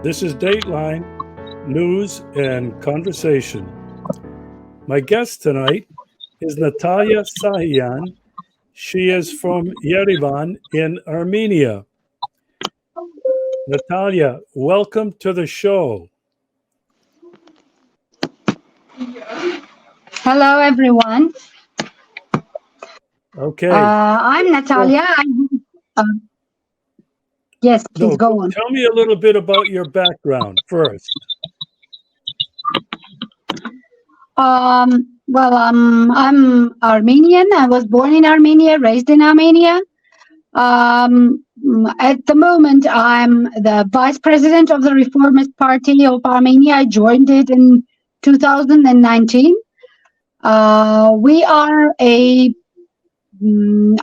This is Dateline News and Conversation. My guest tonight is Natalya Saghiyan. She is from Yerevan in Armenia. Natalya, welcome to the show. Hello, everyone. Okay. I'm Natalya. Yes, please go on. Tell me a little bit about your background first. Well, I'm Armenian. I was born in Armenia, raised in Armenia. At the moment, I'm the vice president of the Reformist Party of Armenia. I joined it in 2019. We are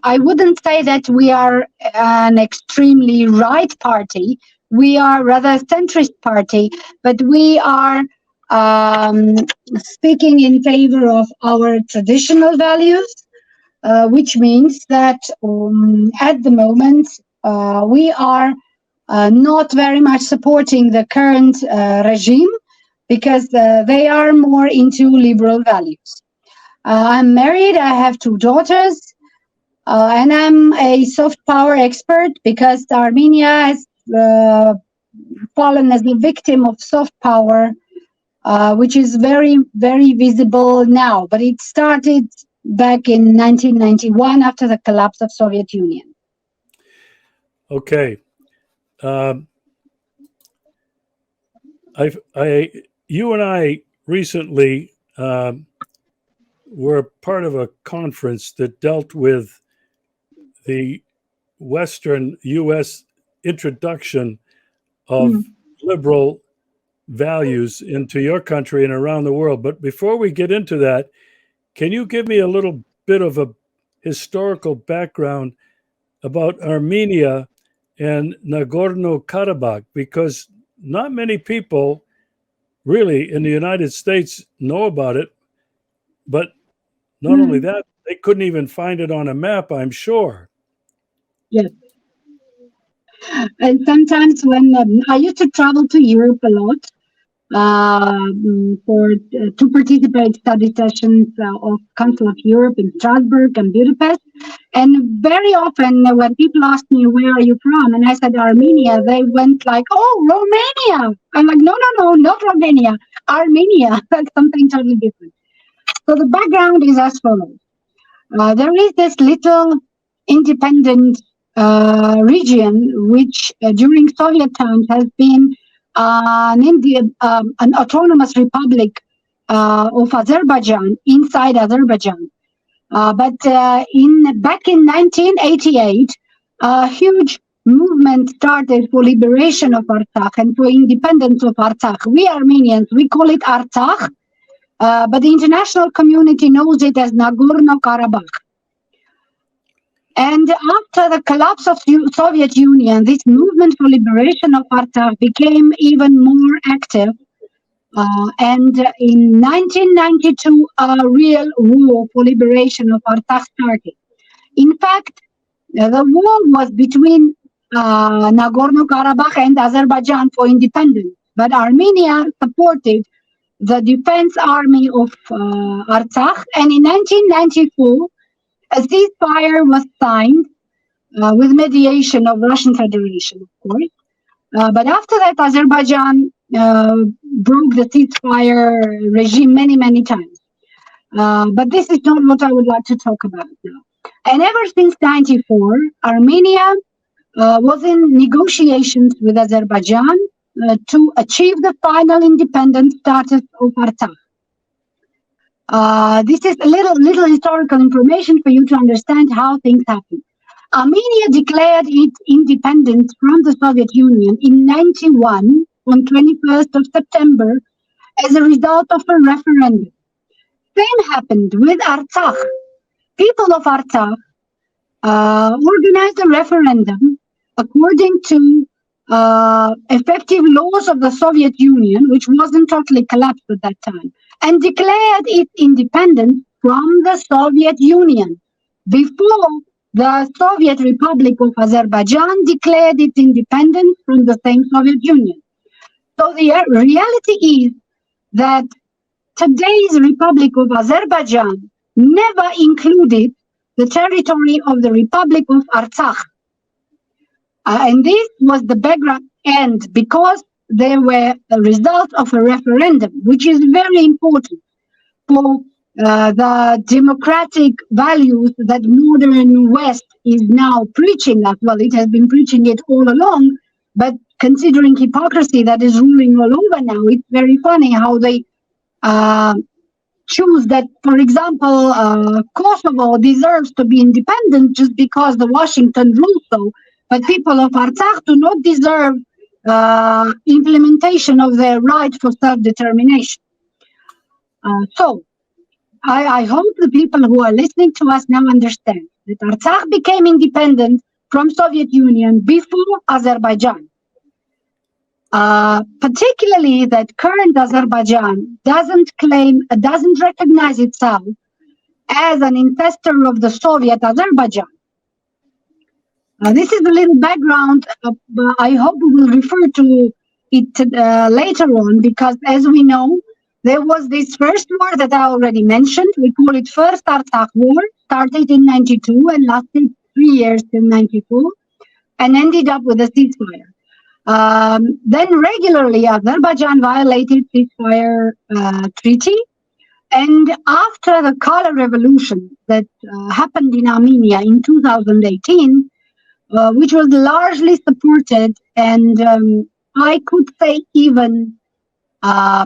I wouldn't say that we are an extremely right party. We are rather a centrist party, but we are speaking in favor of our traditional values, which means that at the moment we are not very much supporting the current regime because they are more into liberal values. I'm married, I have 2 daughters, and I'm a soft power expert because Armenia has fallen as a victim of soft power, which is very, very visible now. But it started back in 1991 after the collapse of Soviet Union. Okay. You and I recently were part of a conference that dealt with the Western U.S. introduction of liberal values into your country and around the world. But before we get into that, can you give me a little bit of a historical background about Armenia and Nagarno-Karabakh? Because not many people really in the United States know about it, but not only that, they couldn't even find it on a map, I'm sure. Yes. And sometimes when I used to travel to Europe a lot to participate study sessions of Council of Europe in Strasbourg and Budapest, and very often when people asked me, where are you from? And I said Armenia, they went like, oh, Romania. I'm like, no, not Romania, Armenia. That's something totally different. So the background is as follows. There is this little independent region which during Soviet times has been an autonomous republic of Azerbaijan inside Azerbaijan. But back in 1988, a huge movement started for liberation of Artsakh and for independence of Artsakh. We Armenians, we call it Artsakh, but the international community knows it as Nagarno-Karabakh. And after the collapse of the Soviet Union, this movement for liberation of Artsakh became even more active. And in 1992, a real war for liberation of Artsakh started. In fact, the war was between Nagorno-Karabakh and Azerbaijan for independence. But Armenia supported the defense army of Artsakh. And in 1994, a ceasefire was signed with mediation of Russian Federation, of course. But after that, Azerbaijan broke the ceasefire regime many, many times. But this is not what I would like to talk about now. And ever since 1994, Armenia was in negotiations with Azerbaijan to achieve the final independent status of Artsakh. This is a little historical information for you to understand how things happen. Armenia declared its independence from the Soviet Union in 1991 on 21st of September as a result of a referendum. Same happened with Artsakh. People of Artsakh organized a referendum according to effective laws of the Soviet Union, which wasn't totally collapsed at that time, and declared its independence from the Soviet Union before the Soviet Republic of Azerbaijan declared its independence from the same Soviet Union. So the reality is that today's Republic of Azerbaijan never included the territory of the Republic of Artsakh. And this was the background, and because they were a result of a referendum, which is very important for the democratic values that modern West is now preaching as well. It has been preaching it all along, but considering hypocrisy that is ruling all over now, it's very funny how they choose that, for example, Kosovo deserves to be independent just because the Washington rules so, but people of Artsakh do not deserve implementation of their right for self-determination. So I hope the people who are listening to us now understand that Artsakh became independent from Soviet Union before Azerbaijan. Particularly that current Azerbaijan doesn't recognize itself as an ancestor of the Soviet Azerbaijan. This is a little background. I hope we will refer to it later on, because as we know, there was this first war that I already mentioned. We call it First Artsakh War, started in 92 and lasted 3 years till 94, and ended up with a ceasefire. Then regularly Azerbaijan violated ceasefire treaty, and after the color revolution that happened in Armenia in 2018, which was largely supported and I could say even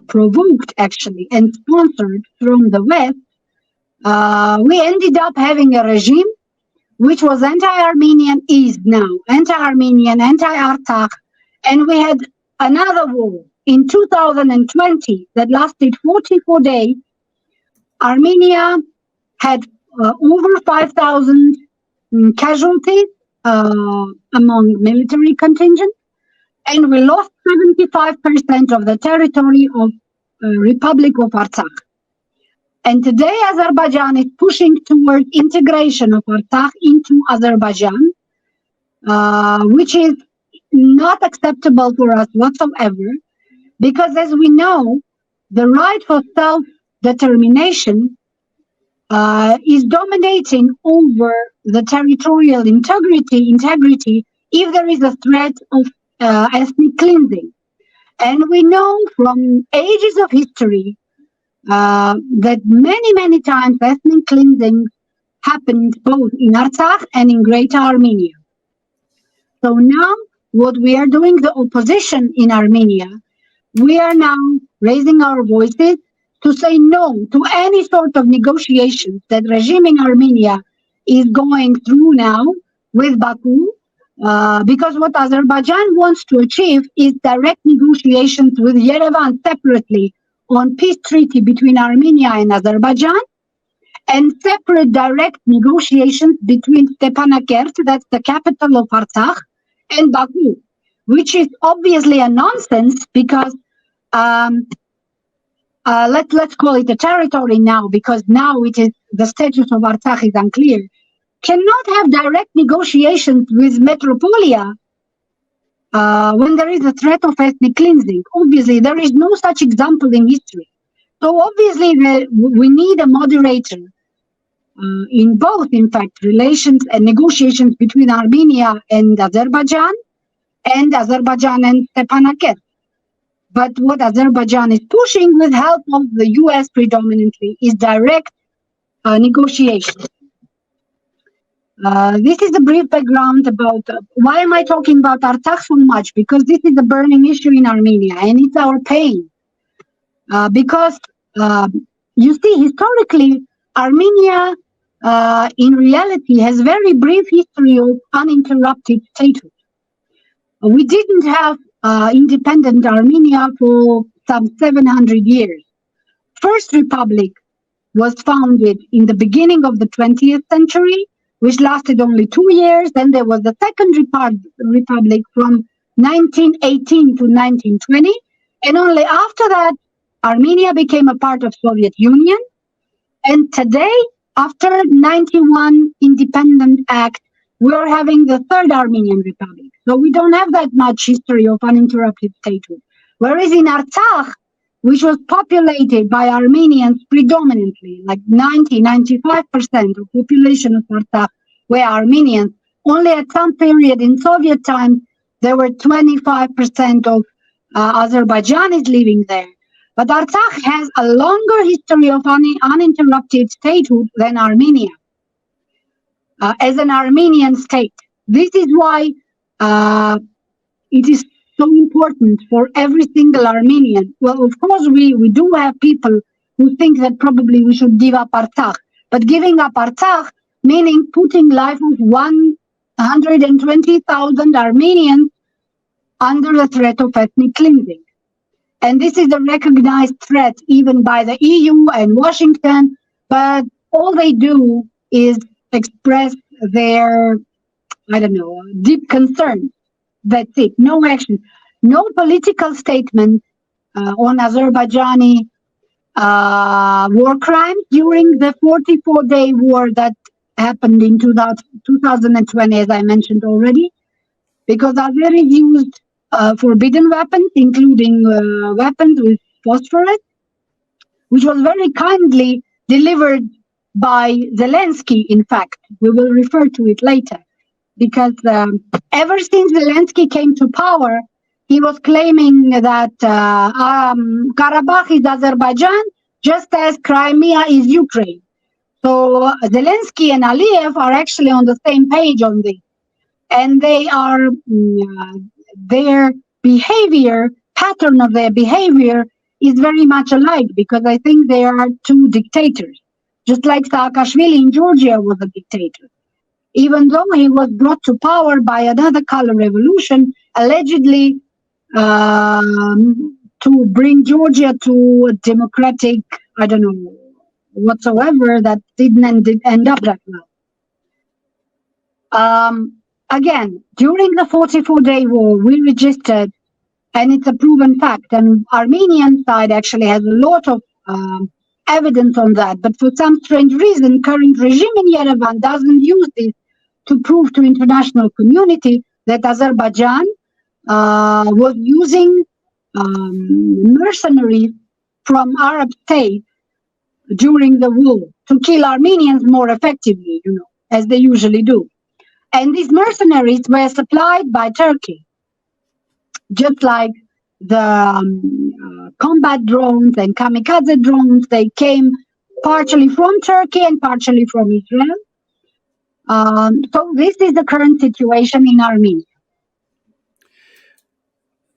provoked actually and sponsored from the West, we ended up having a regime which was anti-Armenian, is now anti-Armenian, anti-Artsakh. And we had another war in 2020 that lasted 44 days. Armenia had over 5,000 casualties among military contingent, and we lost 75% of the territory of Republic of Artsakh. And today Azerbaijan is pushing towards integration of Artsakh into Azerbaijan, which is not acceptable for us whatsoever, because as we know, the right for self-determination is dominating over the territorial integrity if there is a threat of ethnic cleansing. And we know from ages of history that many times ethnic cleansing happened both in Artsakh and in Greater Armenia. So now what we are doing, the opposition in Armenia, we are now raising our voices to say no to any sort of negotiations that regime in Armenia is going through now with Baku, because what Azerbaijan wants to achieve is direct negotiations with Yerevan separately on peace treaty between Armenia and Azerbaijan, and separate direct negotiations between Stepanakert, that's the capital of Artsakh, and Baku, which is obviously a nonsense because let's call it a territory now, because now it is the status of Artsakh is unclear. Cannot have direct negotiations with Metropolia when there is a threat of ethnic cleansing. Obviously, there is no such example in history. So obviously, we need a moderator in both, in fact, relations and negotiations between Armenia and Azerbaijan and Stepanakert. But what Azerbaijan is pushing with help of the US predominantly is direct negotiations. This is a brief background about why am I talking about Artsakh so much? Because this is a burning issue in Armenia and it's our pain. Because you see, historically, Armenia in reality has very brief history of uninterrupted statehood. We didn't have independent Armenia for some 700 years. First Republic was founded in the beginning of the 20th century, which lasted only 2 years. Then there was the Second Republic from 1918 to 1920. And only after that, Armenia became a part of Soviet Union. And today, after 91 Independent Act, we're having the Third Armenian Republic. So we don't have that much history of uninterrupted statehood. Whereas in Artsakh, which was populated by Armenians predominantly, like 95% of population of Artsakh were Armenians. Only at some period in Soviet times, there were 25% of Azerbaijanis living there. But Artsakh has a longer history of uninterrupted statehood than Armenia as an Armenian state. This is why it is so important for every single Armenian. Well, of course, we do have people who think that probably we should give up Artsakh. But giving up Artsakh, meaning putting life of 120,000 Armenians under the threat of ethnic cleansing. And this is a recognized threat even by the EU and Washington, but all they do is express their, deep concern. That's it. No action. No political statement on Azerbaijani war crimes during the 44-day war that happened in 2020, as I mentioned already, because Azeris used forbidden weapons, including weapons with phosphorus, which was very kindly delivered by Zelensky, in fact. We will refer to it later. Because ever since Zelensky came to power, he was claiming that Karabakh is Azerbaijan, just as Crimea is Ukraine. So Zelensky and Aliyev are actually on the same page on this. And they are, their behavior, pattern of their behavior is very much alike, because I think they are two dictators. Just like Saakashvili in Georgia was a dictator. Even though he was brought to power by another color revolution, allegedly to bring Georgia to a democratic, whatsoever, that didn't end up that well. Again, during the 44-day war, we registered, and it's a proven fact, and Armenian side actually has a lot of evidence on that, but for some strange reason, current regime in Yerevan doesn't use this to prove to international community that Azerbaijan was using mercenaries from Arab states during the war to kill Armenians more effectively, as they usually do. And these mercenaries were supplied by Turkey, just like the combat drones and kamikaze drones. They came partially from Turkey and partially from Israel. So this is the current situation in Armenia.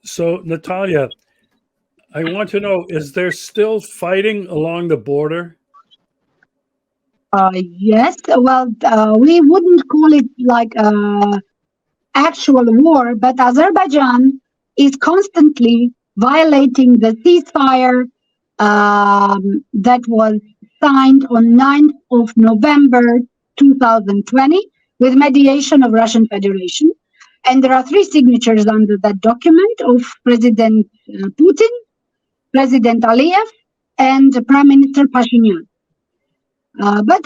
So, Natalya, I want to know, is there still fighting along the border? Yes, well, we wouldn't call it like actual war, but Azerbaijan is constantly violating the ceasefire that was signed on 9th of November 2020 with mediation of Russian Federation. And there are 3 signatures under that document of President Putin, President Aliyev, and Prime Minister Pashinyan. But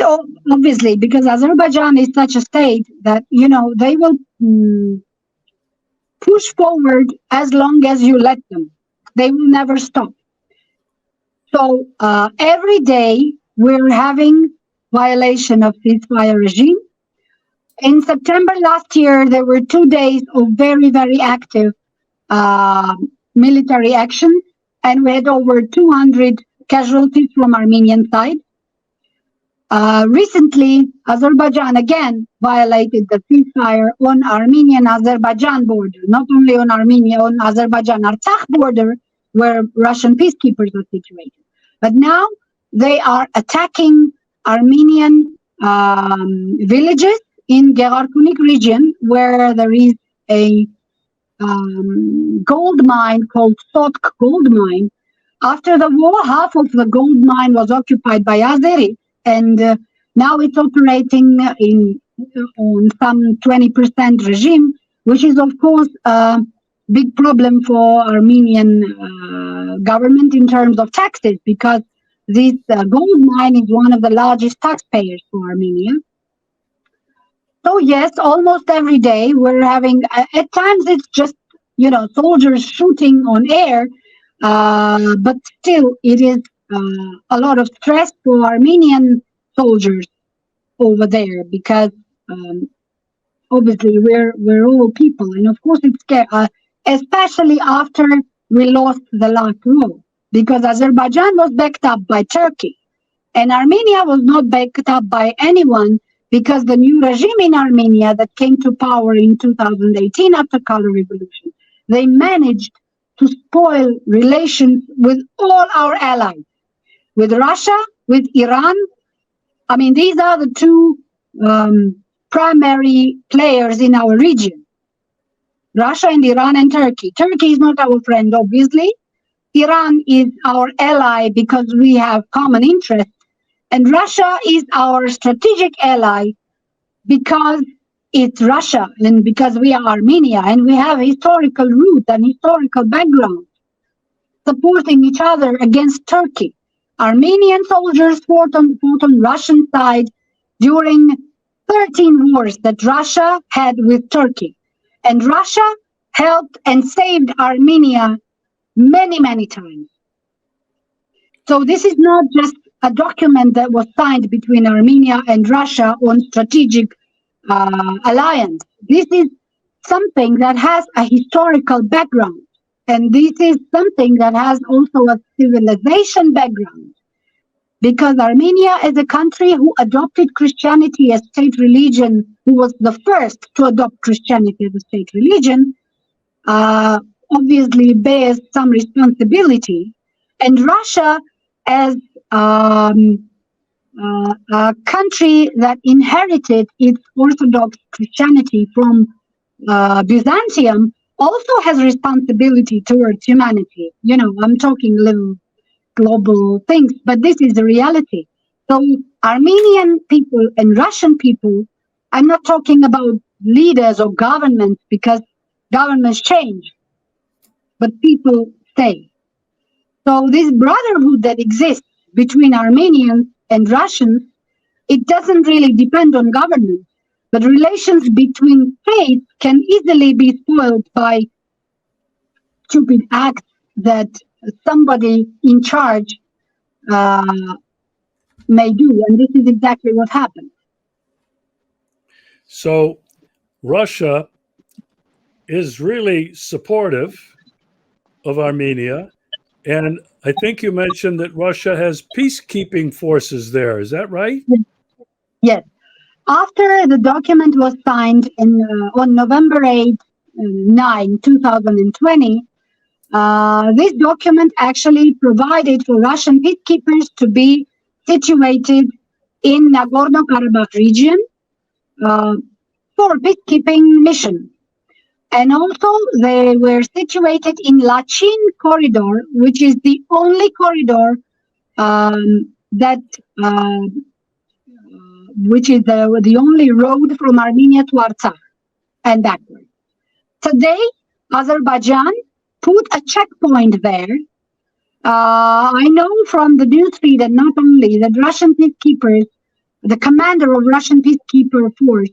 obviously, because Azerbaijan is such a state that, they will push forward as long as you let them. They will never stop. So every day we're having violation of ceasefire regime. In September last year, there were 2 days of very, very active military action, and we had over 200 casualties from Armenian side. Recently, Azerbaijan again violated the ceasefire on Armenian-Azerbaijan border, not only on Armenia, on Azerbaijan-Artsakh border, where Russian peacekeepers are situated. But now they are attacking Armenian villages in Gegarkunik region, where there is a gold mine called Sotk gold mine. After the war, half of the gold mine was occupied by Azeris, and now it's operating on some 20% regime, which is of course a big problem for Armenian government in terms of taxes, because this gold mine is one of the largest taxpayers for Armenia. So yes, almost every day we're having, at times it's just, soldiers shooting on air, But still, it is a lot of stress for Armenian soldiers over there because obviously we're all people, and of course it's scary, especially after we lost the last war, because Azerbaijan was backed up by Turkey, and Armenia was not backed up by anyone, because the new regime in Armenia that came to power in 2018 after Color Revolution, they managed to spoil relations with all our allies, with Russia, with Iran. I mean, these are the two primary players in our region, Russia and Iran and Turkey. Turkey is not our friend, obviously. Iran is our ally because we have common interests. And Russia is our strategic ally because it's Russia and because we are Armenia and we have historical roots and historical background supporting each other against Turkey. Armenian soldiers fought on Russian side during 13 wars that Russia had with Turkey. And Russia helped and saved Armenia many, many times. So this is not just a document that was signed between Armenia and Russia on strategic alliance. This is something that has a historical background. And this is something that has also a civilization background. Because Armenia is a country who adopted Christianity as state religion, who was the first to adopt Christianity as a state religion, obviously bears some responsibility. And Russia, as a country that inherited its Orthodox Christianity from Byzantium, also has responsibility towards humanity. You know, I'm talking little global things, but this is the reality. So Armenian people and Russian people, I'm not talking about leaders or governments, because governments change, but people stay. So this brotherhood that exists between Armenians and Russians, it doesn't really depend on government, but relations between states can easily be spoiled by stupid acts that somebody in charge may do, and this is exactly what happened. So Russia is really supportive of Armenia, and I think you mentioned that Russia has peacekeeping forces there. Is that right? Yes. After the document was signed on November 9, 2020, this document actually provided for Russian peacekeepers to be situated in Nagarno-Karabakh region for peacekeeping mission. And also they were situated in Lachin corridor, which is the only corridor which is the only road from Armenia to Artsakh and backward. Today, Azerbaijan put a checkpoint there. I know from the newsfeed that not only that Russian peacekeepers, the commander of Russian peacekeeper force,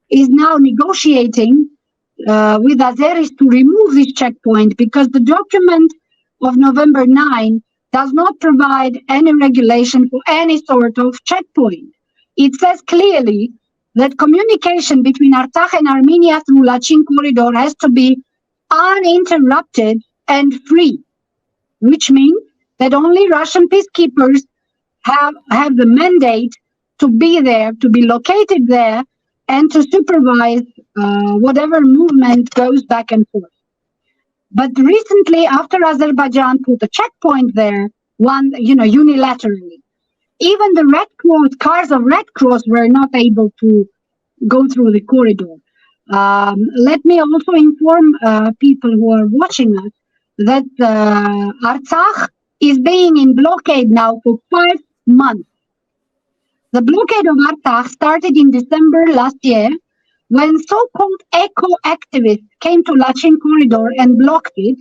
is now negotiating with Azeris to remove this checkpoint, because the document of November 9 does not provide any regulation for any sort of checkpoint. It says clearly that communication between Artsakh and Armenia through Lachin corridor has to be uninterrupted and free, which means that only Russian peacekeepers have the mandate to be there, to be located there, and to supervise whatever movement goes back and forth. But recently, after Azerbaijan put a checkpoint there, unilaterally, even the Red Cross, cars of Red Cross were not able to go through the corridor. Let me also inform people who are watching us that Artsakh is being in blockade now for 5 months. The blockade of Artsakh started in December last year, when so-called eco-activists came to Lachin corridor and blocked it.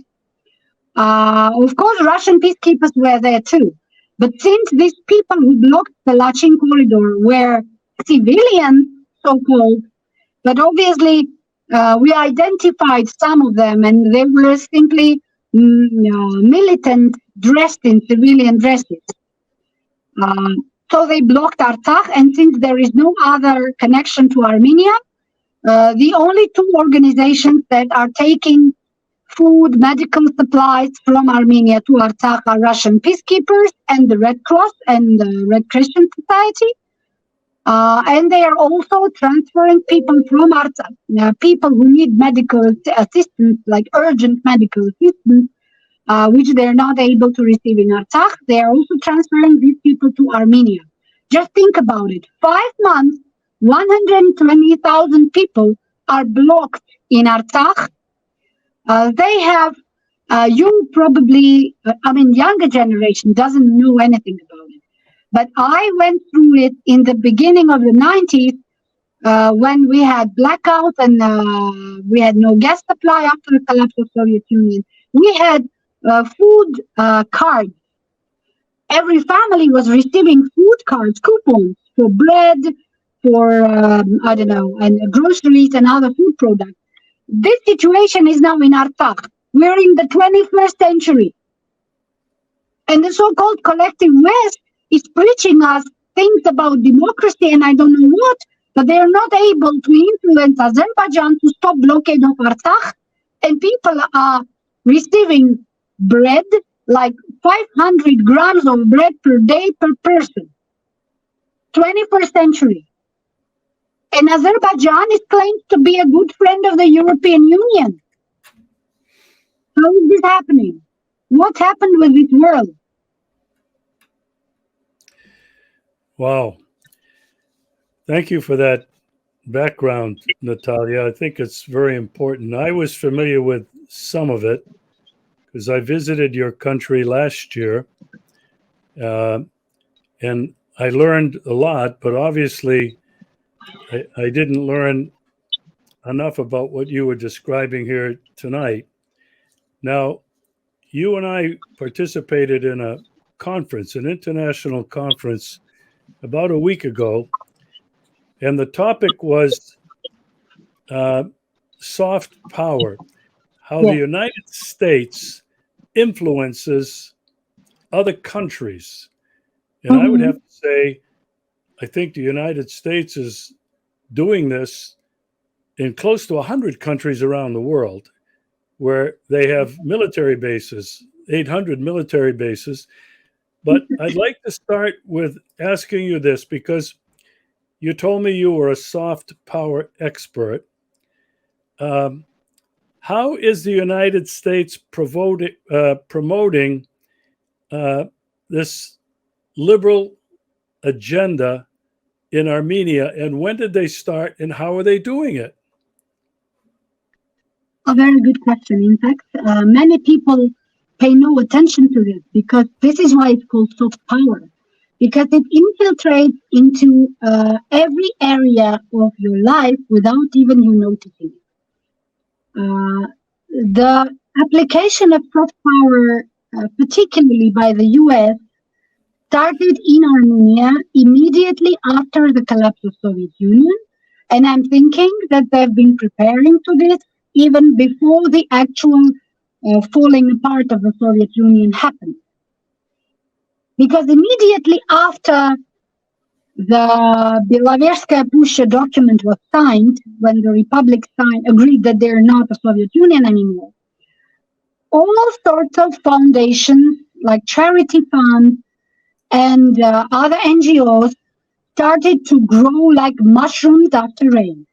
Of course, Russian peacekeepers were there too. But since these people who blocked the Lachin corridor were civilians, so-called, but obviously we identified some of them, and they were simply militants dressed in civilian dresses. So they blocked Artsakh, and since there is no other connection to Armenia, the only two organizations that are taking food, medical supplies from Armenia to Artsakh are Russian peacekeepers and the Red Cross and the Red Crescent Society. And they are also transferring people from Artsakh, people who need medical assistance, like urgent medical assistance, which they are not able to receive in Artsakh. They are also transferring these people to Armenia. Just think about it. 5 months, 120,000 people are blocked in Artsakh. They have, you probably, younger generation doesn't know anything about it. But I went through it in the beginning of the 90s when we had blackouts and we had no gas supply after the collapse of the Soviet Union. We had food cards. Every family was receiving food cards, coupons for bread, for, and groceries and other food products. This situation is now in Artsakh. We're in the 21st century. And the so-called collective West is preaching us things about democracy and I don't know what, but they are not able to influence Azerbaijan to stop blockade of Artsakh. And people are receiving bread, like 500 grams of bread per day per person. 21st century. And Azerbaijan is claimed to be a good friend of the European Union. How is this happening? What happened with this world? Wow. Thank you for that background, Natalya. I think it's very important. I was familiar with some of it because I visited your country last year and I learned a lot, but obviously I didn't learn enough about what you were describing here tonight. Now, you and I participated in a conference, an international conference, about a week ago, and the topic was soft power, how the United States influences other countries. And I would have to say, I think the United States is doing this in close to 100 countries around the world where they have military bases, 800 military bases. But I'd like to start with asking you this because you told me you were a soft power expert. How is the United States promoting this liberal agenda in Armenia, and when did they start and how are they doing it? A very good question. In fact, many people pay no attention to this because this is why it's called soft power, because it infiltrates into every area of your life without even you noticing it. The application of soft power, particularly by the US, started in Armenia immediately after the collapse of the Soviet Union. And I'm thinking that they've been preparing to this even before the actual falling apart of the Soviet Union happened. Because immediately after the Belaverskaya-Pusha document was signed, when the Republic agreed that they're not a Soviet Union anymore, all sorts of foundations, like charity funds and other NGOs, started to grow like mushrooms after rain.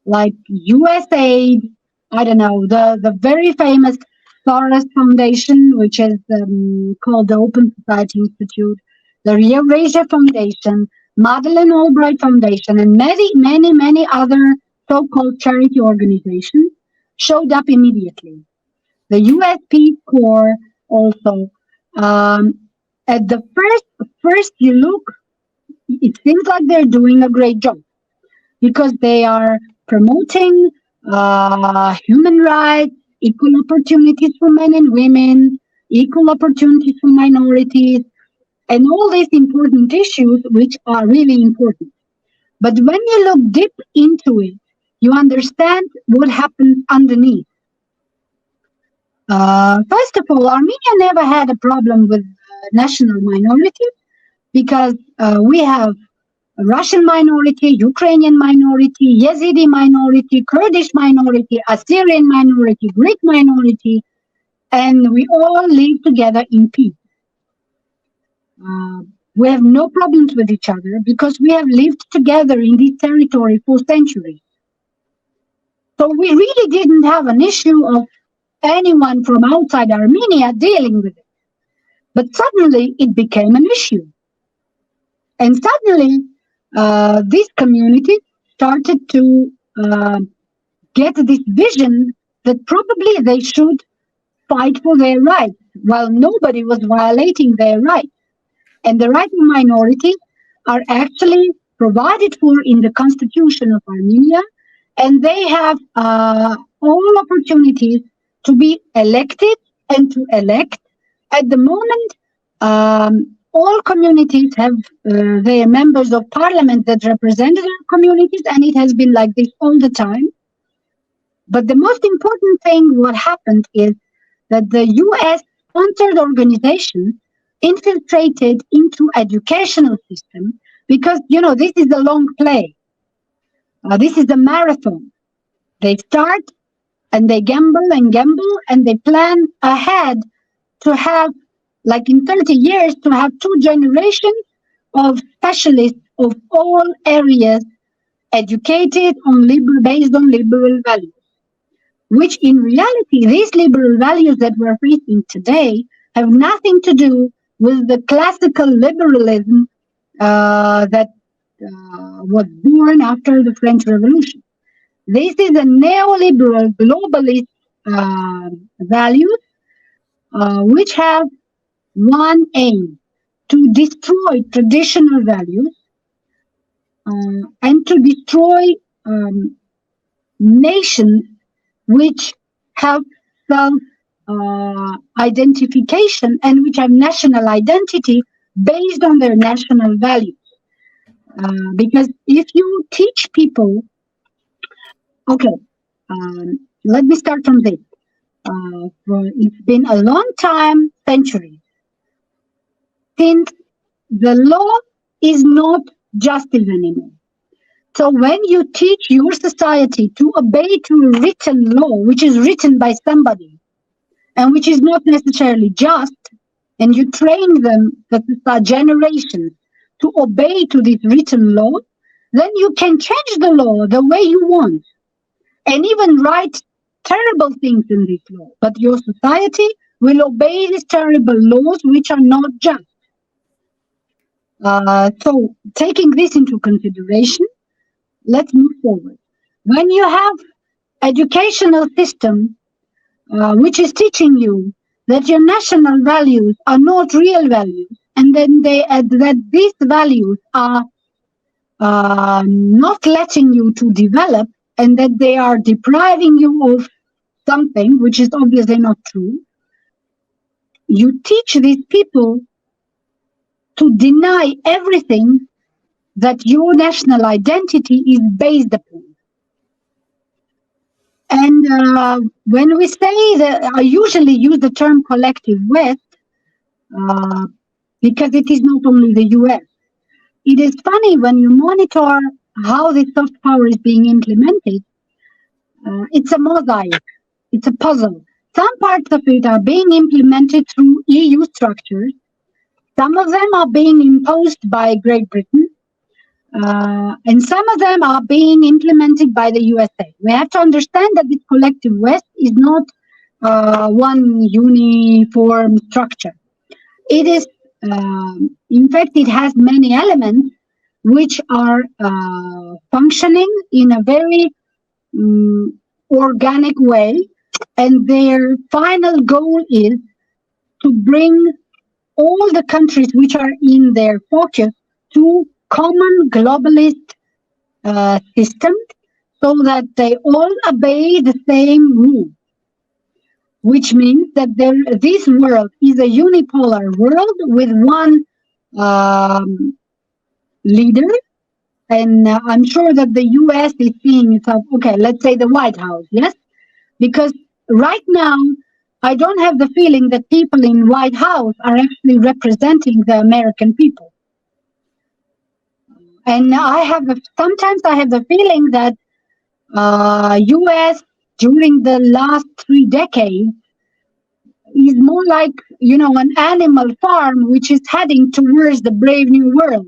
Like USAID, I don't know, the very famous Soros Foundation, which is called the Open Society Institute, the Eurasia Foundation, Madeleine Albright Foundation, and many other so-called charity organizations showed up immediately. The US Peace Corps also. At the first you look, it seems like they're doing a great job because they are promoting human rights, equal opportunities for men and women, equal opportunities for minorities, and all these important issues which are really important. But when you look deep into it, you understand what happens underneath. First of all, Armenia never had a problem with national minorities because we have a Russian minority, Ukrainian minority, Yazidi minority, Kurdish minority, Assyrian minority, Greek minority, and we all live together in peace. We have no problems with each other because we have lived together in this territory for centuries. So we really didn't have an issue of anyone from outside Armenia dealing with it. But suddenly it became an issue. And suddenly this community started to get this vision that probably they should fight for their rights, while nobody was violating their rights. And the rights of minorities are actually provided for in the constitution of Armenia, and they have all opportunities to be elected and to elect. At the moment, all communities have their members of parliament that represent their communities, and it has been like this all the time. But the most important thing what happened is that the US-sponsored organization infiltrated into educational system because, this is a long play. This is a marathon. They start and they gamble and they plan ahead to have, like in 30 years, to have 2 generations of specialists of all areas educated based on liberal values. Which in reality, these liberal values that we're facing today have nothing to do with the classical liberalism that was born after the French Revolution. This is a neoliberal globalist values which have one aim: to destroy traditional values and to destroy nations which have self-identification and which have national identity based on their national values. Because if you teach people, let me start from this. It's been a long time, centuries, since the law is not justice anymore. So when you teach your society to obey to a written law, which is written by somebody, and which is not necessarily just, and you train them, that are generations, to obey to this written law, then you can change the law the way you want, and even write terrible things in this law. But your society will obey these terrible laws, which are not just. So taking this into consideration, let's move forward. When you have educational system which is teaching you that your national values are not real values, and then that these values are not letting you to develop, and that they are depriving you of something which is obviously not true, you teach these people to deny everything that your national identity is based upon. And when we say that, I usually use the term collective West because it is not only the US. It is funny when you monitor how this soft power is being implemented. It's a mosaic, it's a puzzle. Some parts of it are being implemented through EU structures. Some of them are being imposed by Great Britain. And some of them are being implemented by the USA. We have to understand that this collective West is not one uniform structure. It is, in fact, it has many elements which are functioning in a very organic way, and their final goal is to bring all the countries which are in their focus to common globalist system, so that they all obey the same rules, which means that this world is a unipolar world with one leader. And I'm sure that the US is seeing itself, okay, let's say the White House, yes? Because right now, I don't have the feeling that people in White House are actually representing the American people. And sometimes I have the feeling that U.S. during the last 3 decades is more like, an animal farm which is heading towards the brave new world.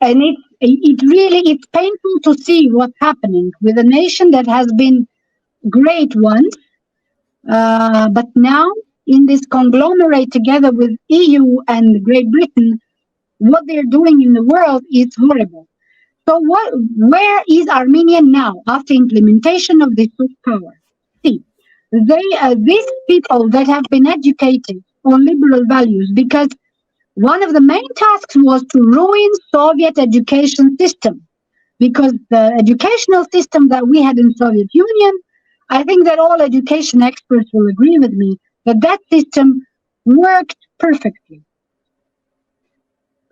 And it's painful to see what's happening with a nation that has been great once, but now in this conglomerate together with EU and Great Britain, what they're doing in the world is horrible. So where is Armenia now after implementation of this soft power? See, these people that have been educated on liberal values, because one of the main tasks was to ruin Soviet education system, because the educational system that we had in Soviet Union, I think that all education experts will agree with me that system worked perfectly.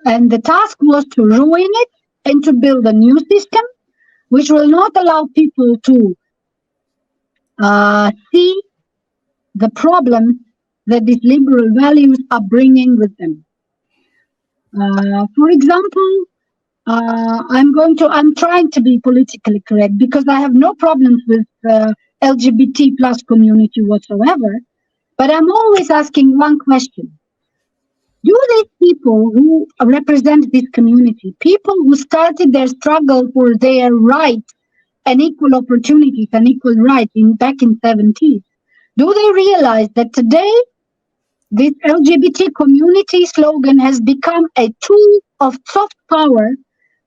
And the task was to ruin it and to build a new system which will not allow people to see the problems that these liberal values are bringing with them. For example, I'm trying to be politically correct because I have no problems with LGBT plus community whatsoever, but I'm always asking one question. Do these people who represent this community, people who started their struggle for their rights and equal opportunities and equal rights back in 70s, do they realize that today this LGBT community slogan has become a tool of soft power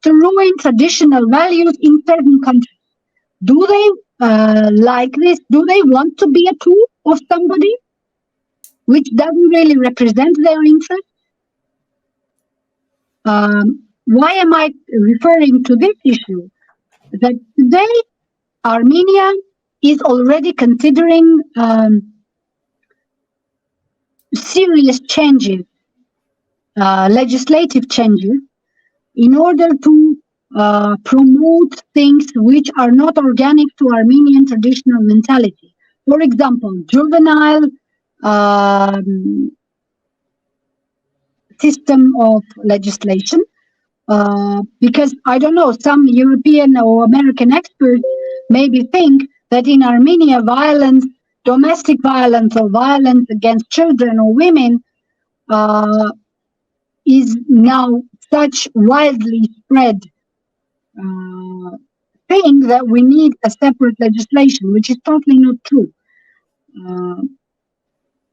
to ruin traditional values in certain countries? Do they like this? Do they want to be a tool of somebody which doesn't really represent their interests? Why am I referring to this issue? That today Armenia is already considering serious changes, legislative changes, in order to promote things which are not organic to Armenian traditional mentality. For example, juvenile system of legislation, because I don't know, some European or American experts maybe think that in Armenia domestic violence or violence against children or women is now such widely spread thing that we need a separate legislation, which is totally not true.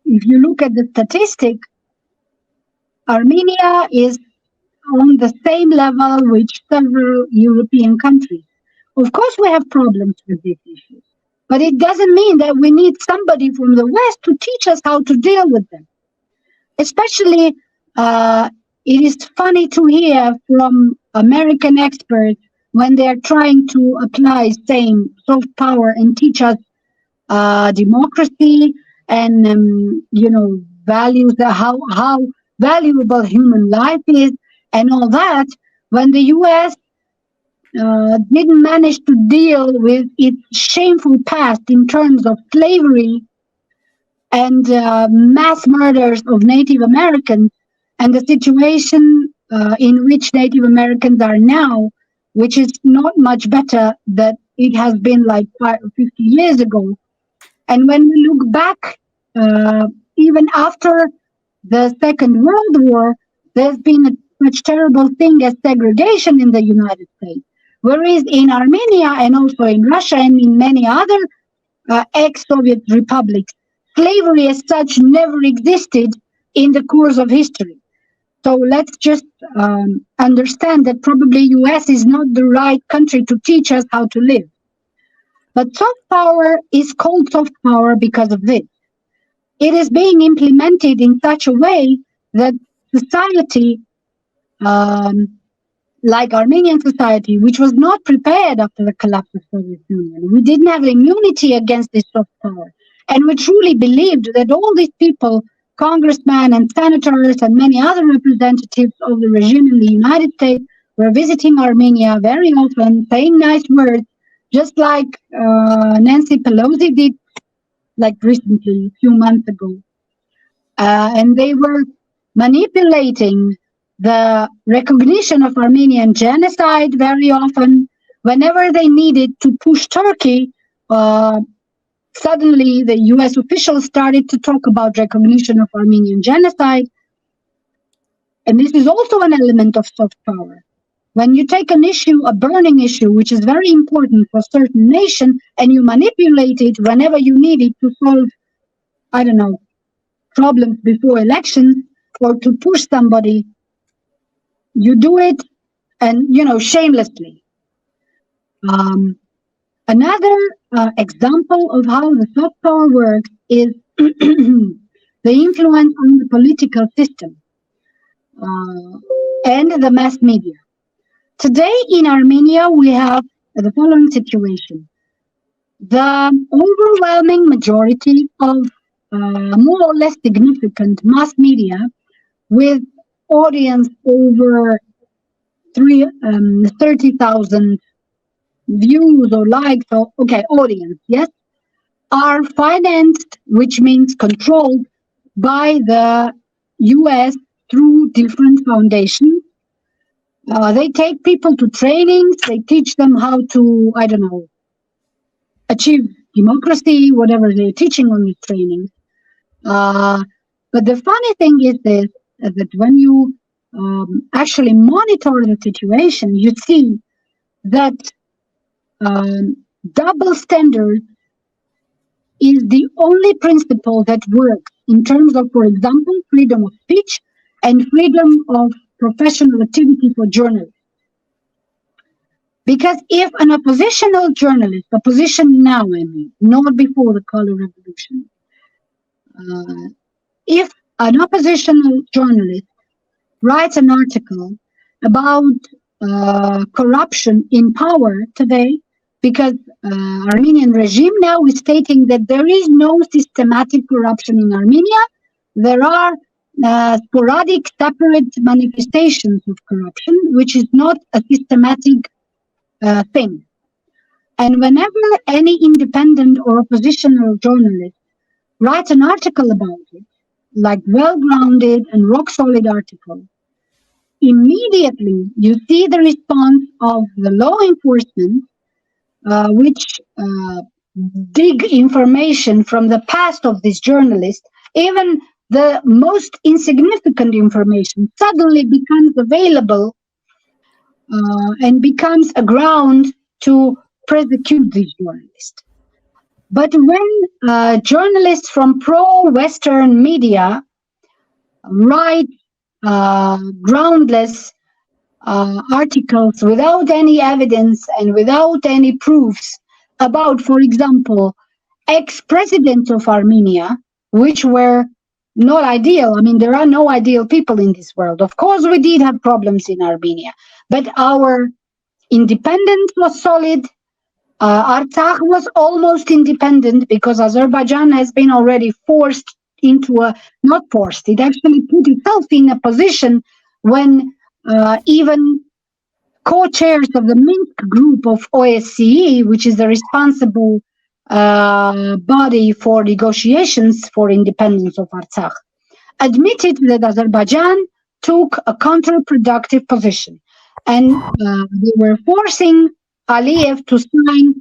If you look at the statistic, Armenia is on the same level with several European countries. Of course, we have problems with these issues, but it doesn't mean that we need somebody from the West to teach us how to deal with them. Especially, it is funny to hear from American experts when they're trying to apply same soft power and teach us democracy and values, how valuable human life is and all that, when the US didn't manage to deal with its shameful past in terms of slavery and mass murders of Native Americans, and the situation in which Native Americans are now, which is not much better than it has been like 50 years ago. And when we look back, even after the Second World War, there's been a much terrible thing as segregation in the United States. Whereas in Armenia and also in Russia and in many other ex-Soviet republics, slavery as such never existed in the course of history. So let's just understand that probably US is not the right country to teach us how to live. But soft power is called soft power because of this. It is being implemented in such a way that society, like Armenian society, which was not prepared after the collapse of the Soviet Union, we didn't have immunity against this soft power. And we truly believed that all these people, congressmen and senators and many other representatives of the regime in the United States, were visiting Armenia very often, saying nice words, just like Nancy Pelosi did like recently, a few months ago. And they were manipulating the recognition of Armenian genocide very often. Whenever they needed to push Turkey, suddenly the US officials started to talk about recognition of Armenian genocide. And this is also an element of soft power. When you take an issue, a burning issue, which is very important for a certain nation, and you manipulate it whenever you need it to solve, I don't know, problems before elections or to push somebody, you do it and, shamelessly. Another example of how the soft power works is the influence on the political system and the mass media. Today in Armenia, we have the following situation. The overwhelming majority of more or less significant mass media with audience over 30,000 views or likes, or audience, yes, are financed, which means controlled by the US through different foundations. They take people to trainings, they teach them how to, achieve democracy, whatever they're teaching on these trainings. But the funny thing is this, that when you actually monitor the situation, you see that double standard is the only principle that works in terms of, for example, freedom of speech and freedom of professional activity for journalists. Because if an oppositional journalist, opposition now, not before the color revolution, if an oppositional journalist writes an article about corruption in power today, because Armenian regime now is stating that there is no systematic corruption in Armenia. There are sporadic, separate manifestations of corruption, which is not a systematic thing. And whenever any independent or oppositional journalist writes an article about it, like well-grounded and rock-solid article, immediately you see the response of the law enforcement, which dig information from the past of this journalist. Even the most insignificant information suddenly becomes available and becomes a ground to prosecute this journalist. But when journalists from pro-Western media write groundless articles without any evidence and without any proofs about, for example, ex-presidents of Armenia, which were not ideal. There are no ideal people in this world. Of course, we did have problems in Armenia, but our independence was solid. Artsakh was almost independent because Azerbaijan has been already forced into not forced, it actually put itself in a position when even co-chairs of the Minsk group of OSCE, which is the responsible body for negotiations for independence of Artsakh, admitted that Azerbaijan took a counterproductive position. And they were forcing Aliyev to sign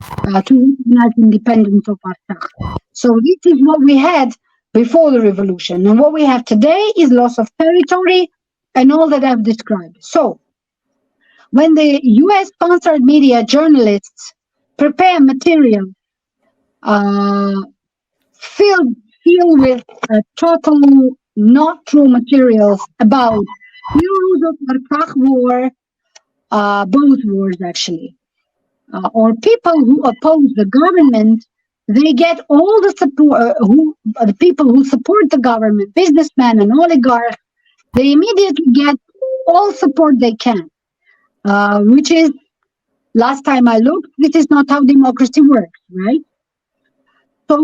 to recognize independence of Artsakh. So this is what we had before the revolution. And what we have today is loss of territory and all that I've described. So when the US-sponsored media journalists prepare material filled with total not true materials about heroes of Artsakh war, both wars actually, or people who oppose the government, they get all the support, the people who support the government, businessmen and oligarchs, they immediately get all support they can, which is, last time I looked, this is not how democracy works, right? So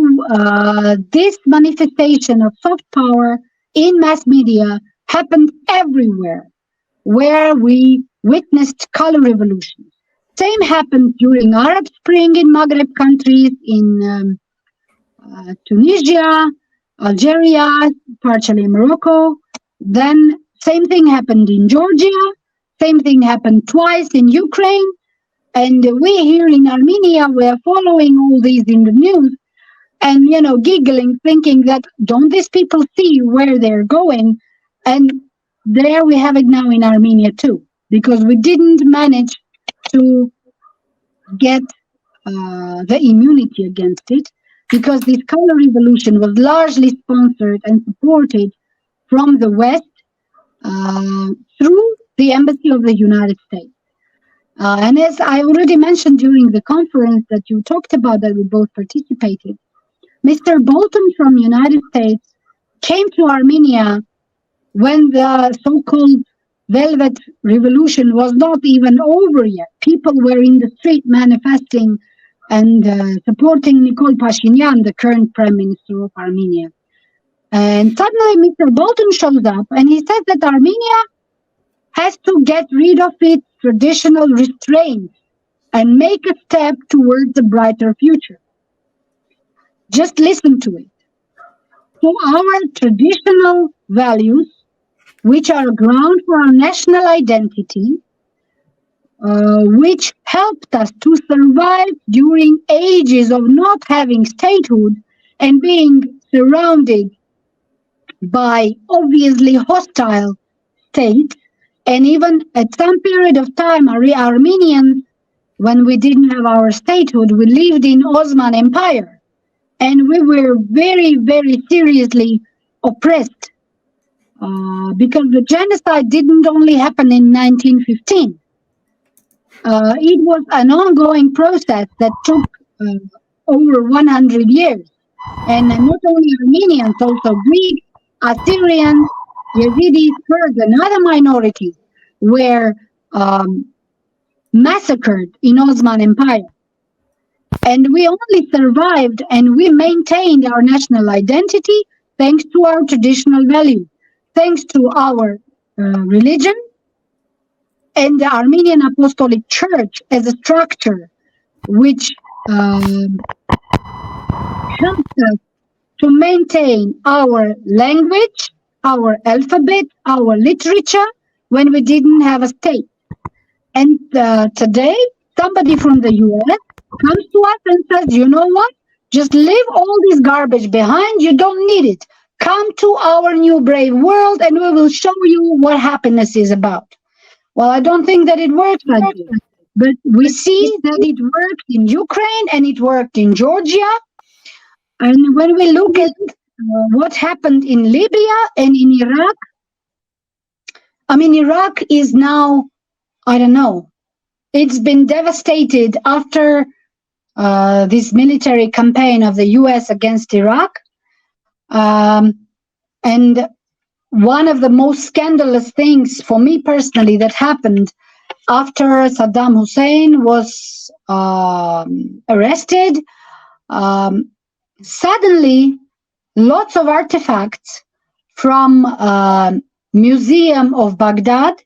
this manifestation of soft power in mass media happened everywhere where we witnessed color revolutions. Same happened during Arab Spring in Maghreb countries, in Tunisia, Algeria, partially Morocco. Then same thing happened in Georgia. Same thing happened twice in Ukraine. And we here in Armenia, we are following all these in the news and, giggling, thinking that don't these people see where they're going? And there we have it now in Armenia too, because we didn't manage to get the immunity against it, because this color revolution was largely sponsored and supported from the West through the embassy of the United States. And as I already mentioned during the conference that you talked about, that we both participated, Mr. Bolton from United States came to Armenia when the so-called Velvet Revolution was not even over yet. People were in the street manifesting and supporting Nikol Pashinyan, the current Prime Minister of Armenia. And suddenly Mr. Bolton shows up and he says that Armenia has to get rid of its traditional restraints and make a step towards a brighter future. Just listen to it. So our traditional values, which are a ground for our national identity, which helped us to survive during ages of not having statehood and being surrounded by obviously hostile states. And even at some period of time, Armenians, when we didn't have our statehood, we lived in Ottoman Empire. And we were very, very seriously oppressed because the genocide didn't only happen in 1915. It was an ongoing process that took over 100 years. And not only Armenians, also Greeks, Assyrians, Yazidis, Kurds, and other minorities were massacred in Ottoman Empire. And we only survived and we maintained our national identity thanks to our traditional values, thanks to our religion and the Armenian Apostolic Church as a structure which helped us to maintain our language, our alphabet, our literature when we didn't have a state. And today, somebody from the US comes to us and says, you know what? Just leave all this garbage behind. You don't need it. Come to our new brave world and we will show you what happiness is about. Well, I don't think that it works like this. But we see that it worked in Ukraine and it worked in Georgia. And when we look at what happened in Libya and in Iraq, I mean, Iraq is now, I don't know, it's been devastated after this military campaign of the US against Iraq. And one of the most scandalous things for me personally that happened after Saddam Hussein was arrested, suddenly lots of artifacts from Museum of Baghdad,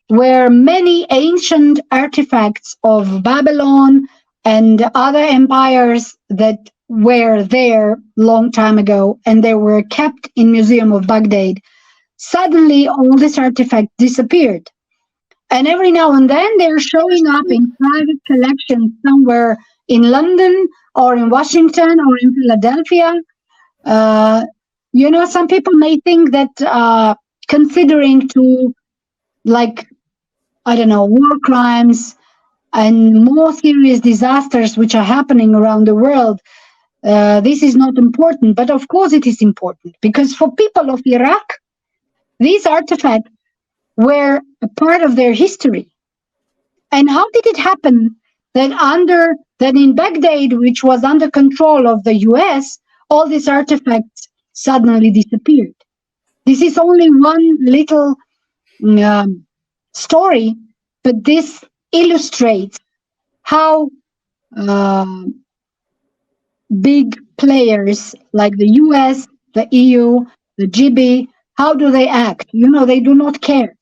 where many ancient artifacts of Babylon and other empires that were there long time ago and they were kept in Museum of Baghdad, suddenly all these artifacts disappeared. And every now and then they're showing up in private collections somewhere in London or in Washington or in Philadelphia. Some people may think that considering to, like, I don't know, war crimes and more serious disasters which are happening around the world, this is not important. But of course it is important, because for people of Iraq, these artifacts were a part of their history. And how did it happen that in Baghdad, which was under control of the US, all these artifacts suddenly disappeared? This is only one little story, but this illustrates how big players like the US, the EU, the GB, how do they act? They do not care.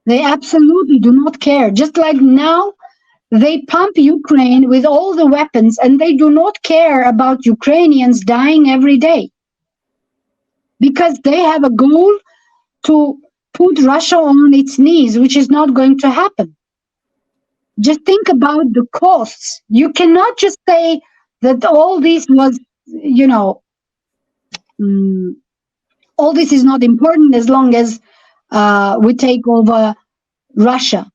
They absolutely do not care. Just like now, they pump Ukraine with all the weapons, and they do not care about Ukrainians dying every day, because they have a goal to put Russia on its knees, which is not going to happen. Just think about the costs. You cannot just say that all this was, all this is not important as long as we take over Russia.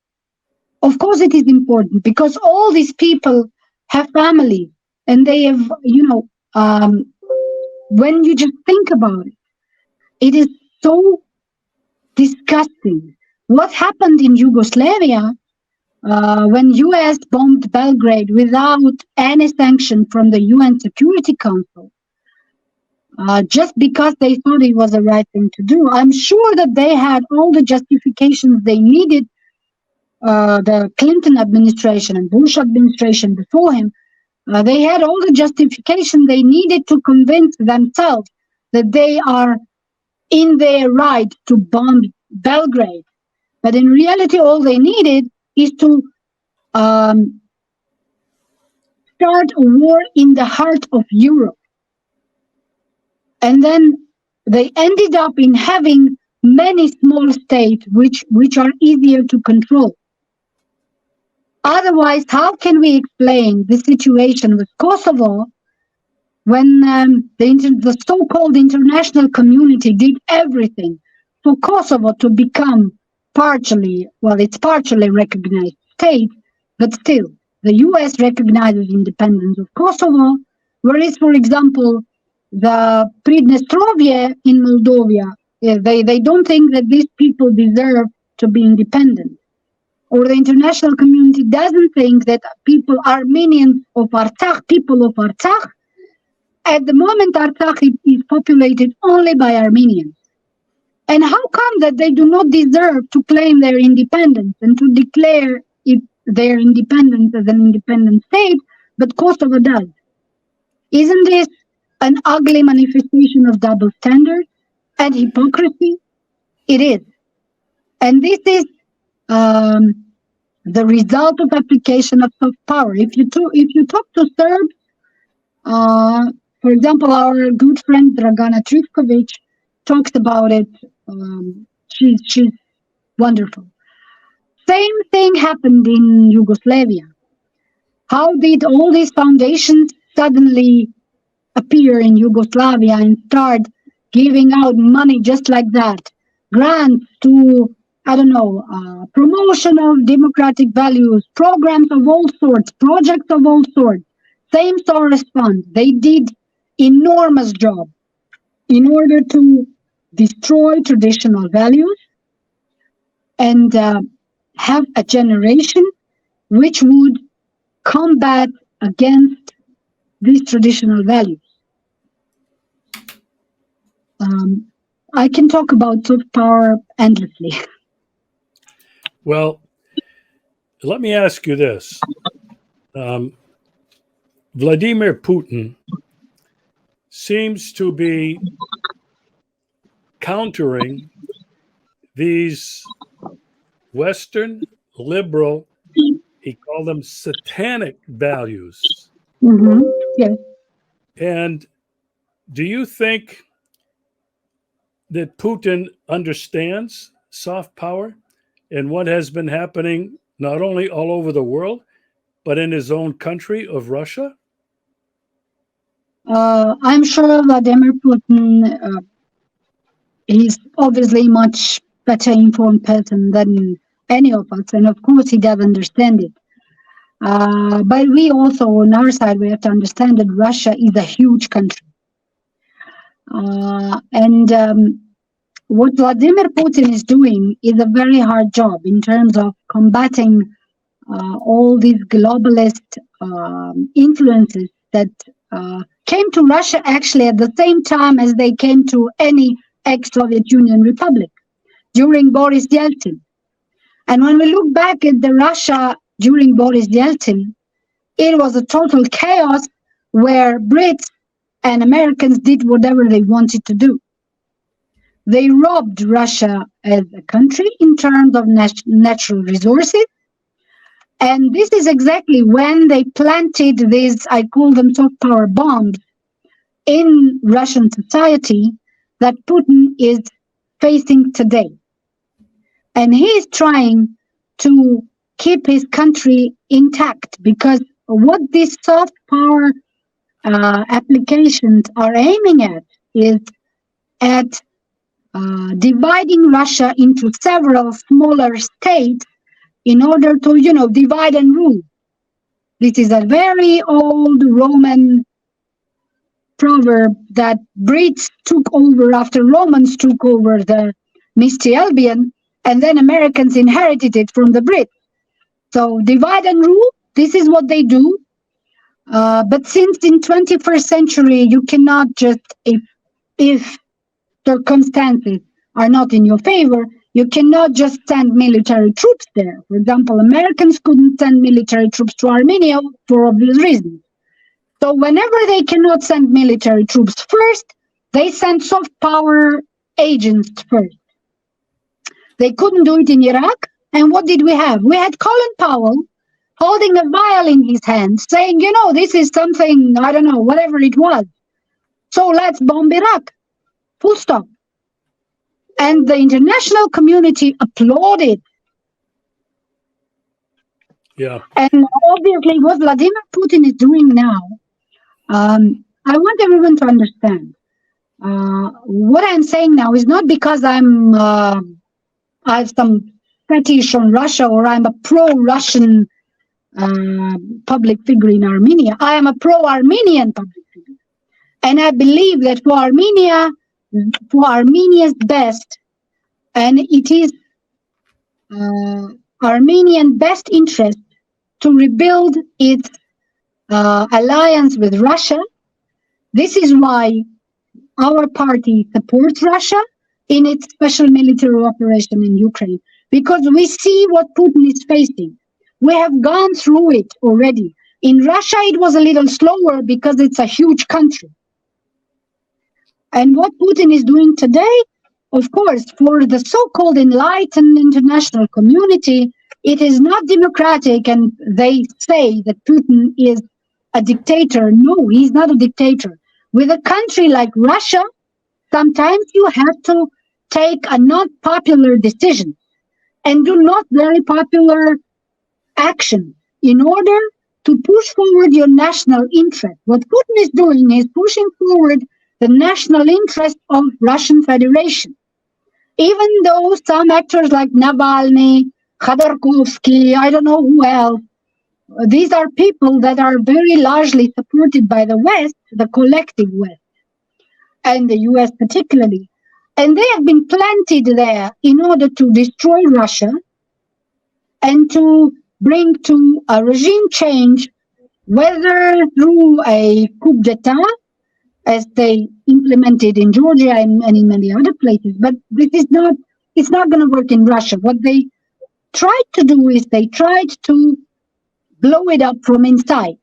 Of course it is important, because all these people have family, and they have, when you just think about it, it is so disgusting. What happened in Yugoslavia when US bombed Belgrade without any sanction from the UN Security Council, just because they thought it was the right thing to do. I'm sure that they had all the justifications they needed. The Clinton administration and Bush administration before him, they had all the justification they needed to convince themselves that they are in their right to bomb Belgrade. But in reality, all they needed is to start a war in the heart of Europe. And then they ended up in having many small states which are easier to control. Otherwise, how can we explain the situation with Kosovo when the so-called international community did everything for Kosovo to become partially recognized state, but still, the US recognizes independence of Kosovo, whereas, for example, the Pridnestrovye in Moldova, they don't think that these people deserve to be independent. Or the international community doesn't think that Armenians of Artsakh, people of Artsakh, at the moment Artsakh is populated only by Armenians. And how come that they do not deserve to claim their independence and to declare their independence as an independent state, but Kosovo does? Isn't this an ugly manifestation of double standards and hypocrisy? It is. And this is the result of application of soft power. If you talk to Serbs, for example, our good friend Dragana Trifkovic talks about it. She's wonderful. Same thing happened in Yugoslavia. How did all these foundations suddenly appear in Yugoslavia and start giving out money just like that? Grants to, promotion of democratic values, programs of all sorts, projects of all sorts. Same Soros Fund. They did enormous job in order to destroy traditional values and have a generation which would combat against these traditional values. I can talk about soft power endlessly. Well, let me ask you this. Vladimir Putin seems to be countering these Western liberal, he called them satanic values. Mm-hmm. Yes. And do you think that Putin understands soft power and what has been happening not only all over the world, but in his own country of Russia? I'm sure Vladimir Putin is obviously much better informed person than any of us, and of course he does understand it. But we also, on our side, we have to understand that Russia is a huge country. What Vladimir Putin is doing is a very hard job in terms of combating all these globalist influences that came to Russia actually at the same time as they came to any ex-Soviet Union republic during Boris Yeltsin. And when we look back at the Russia during Boris Yeltsin, it was a total chaos where Brits and Americans did whatever they wanted to do. They robbed Russia as a country in terms of natural resources. And this is exactly when they planted these, I call them soft power bombs, in Russian society that Putin is facing today. And he is trying to keep his country intact, because what these soft power applications are aiming at is at dividing Russia into several smaller states in order to, divide and rule. This is a very old Roman proverb that Brits took over after Romans took over the misty Albion, and then Americans inherited it from the Brits. So divide and rule, this is what they do. But since in 21st century, you cannot just, if circumstances are not in your favor, you cannot just send military troops there. For example, Americans couldn't send military troops to Armenia for obvious reasons. So whenever they cannot send military troops first, they send soft power agents first. They couldn't do it in Iraq. And what did we have? We had Colin Powell holding a vial in his hand, saying, this is something, I don't know, whatever it was. So let's bomb Iraq. Full stop. And the international community applauded. Yeah. And obviously what Vladimir Putin is doing now, I want everyone to understand. What I'm saying now is not because I have some fetish on Russia, or I'm a pro-Russian public figure in Armenia. I am a pro-Armenian public figure. And I believe that for Armenia's best, and it is Armenian best interest to rebuild its alliance with Russia. This is why our party supports Russia in its special military operation in Ukraine, because we see what Putin is facing. We have gone through it already. In Russia, it was a little slower because it's a huge country. And what Putin is doing today, of course, for the so-called enlightened international community, it is not democratic, and they say that Putin is a dictator. No, he's not a dictator. With a country like Russia, sometimes you have to take a not popular decision and do not very popular action in order to push forward your national interest. What Putin is doing is pushing forward the national interest of Russian Federation. Even though some actors like Navalny, Khodorkovsky, I don't know who else, these are people that are very largely supported by the West, the collective West, and the US particularly. And they have been planted there in order to destroy Russia and to bring to a regime change, whether through a coup d'etat, as they implemented in Georgia and in many other places. But it's not going to work in Russia. What they tried to do is they tried to blow it up from inside.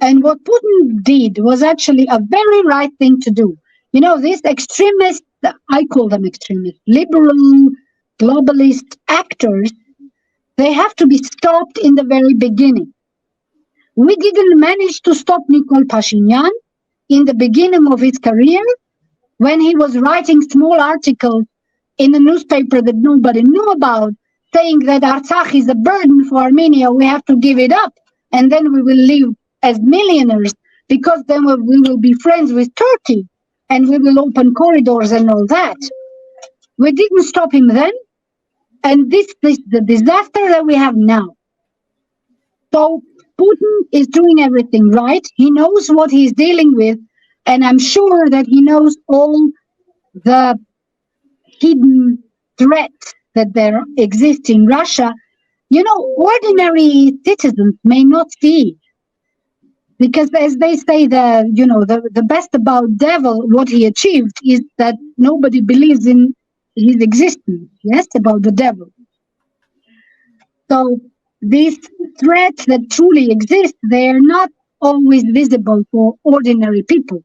And what Putin did was actually a very right thing to do. These extremists, I call them extremists, liberal, globalist actors, they have to be stopped in the very beginning. We didn't manage to stop Nikol Pashinyan in the beginning of his career, when he was writing small articles in a newspaper that nobody knew about, saying that Artsakh is a burden for Armenia, we have to give it up, and then we will live as millionaires, because then we will be friends with Turkey, and we will open corridors and all that. We didn't stop him then, and this is the disaster that we have now. So Putin is doing everything right. He knows what he's dealing with, and I'm sure that he knows all the hidden threats that there exist in Russia. Ordinary citizens may not see it, because, as they say, the best about devil, what he achieved, is that nobody believes in his existence. Yes, about the devil. So these threats that truly exist, they are not always visible for ordinary people.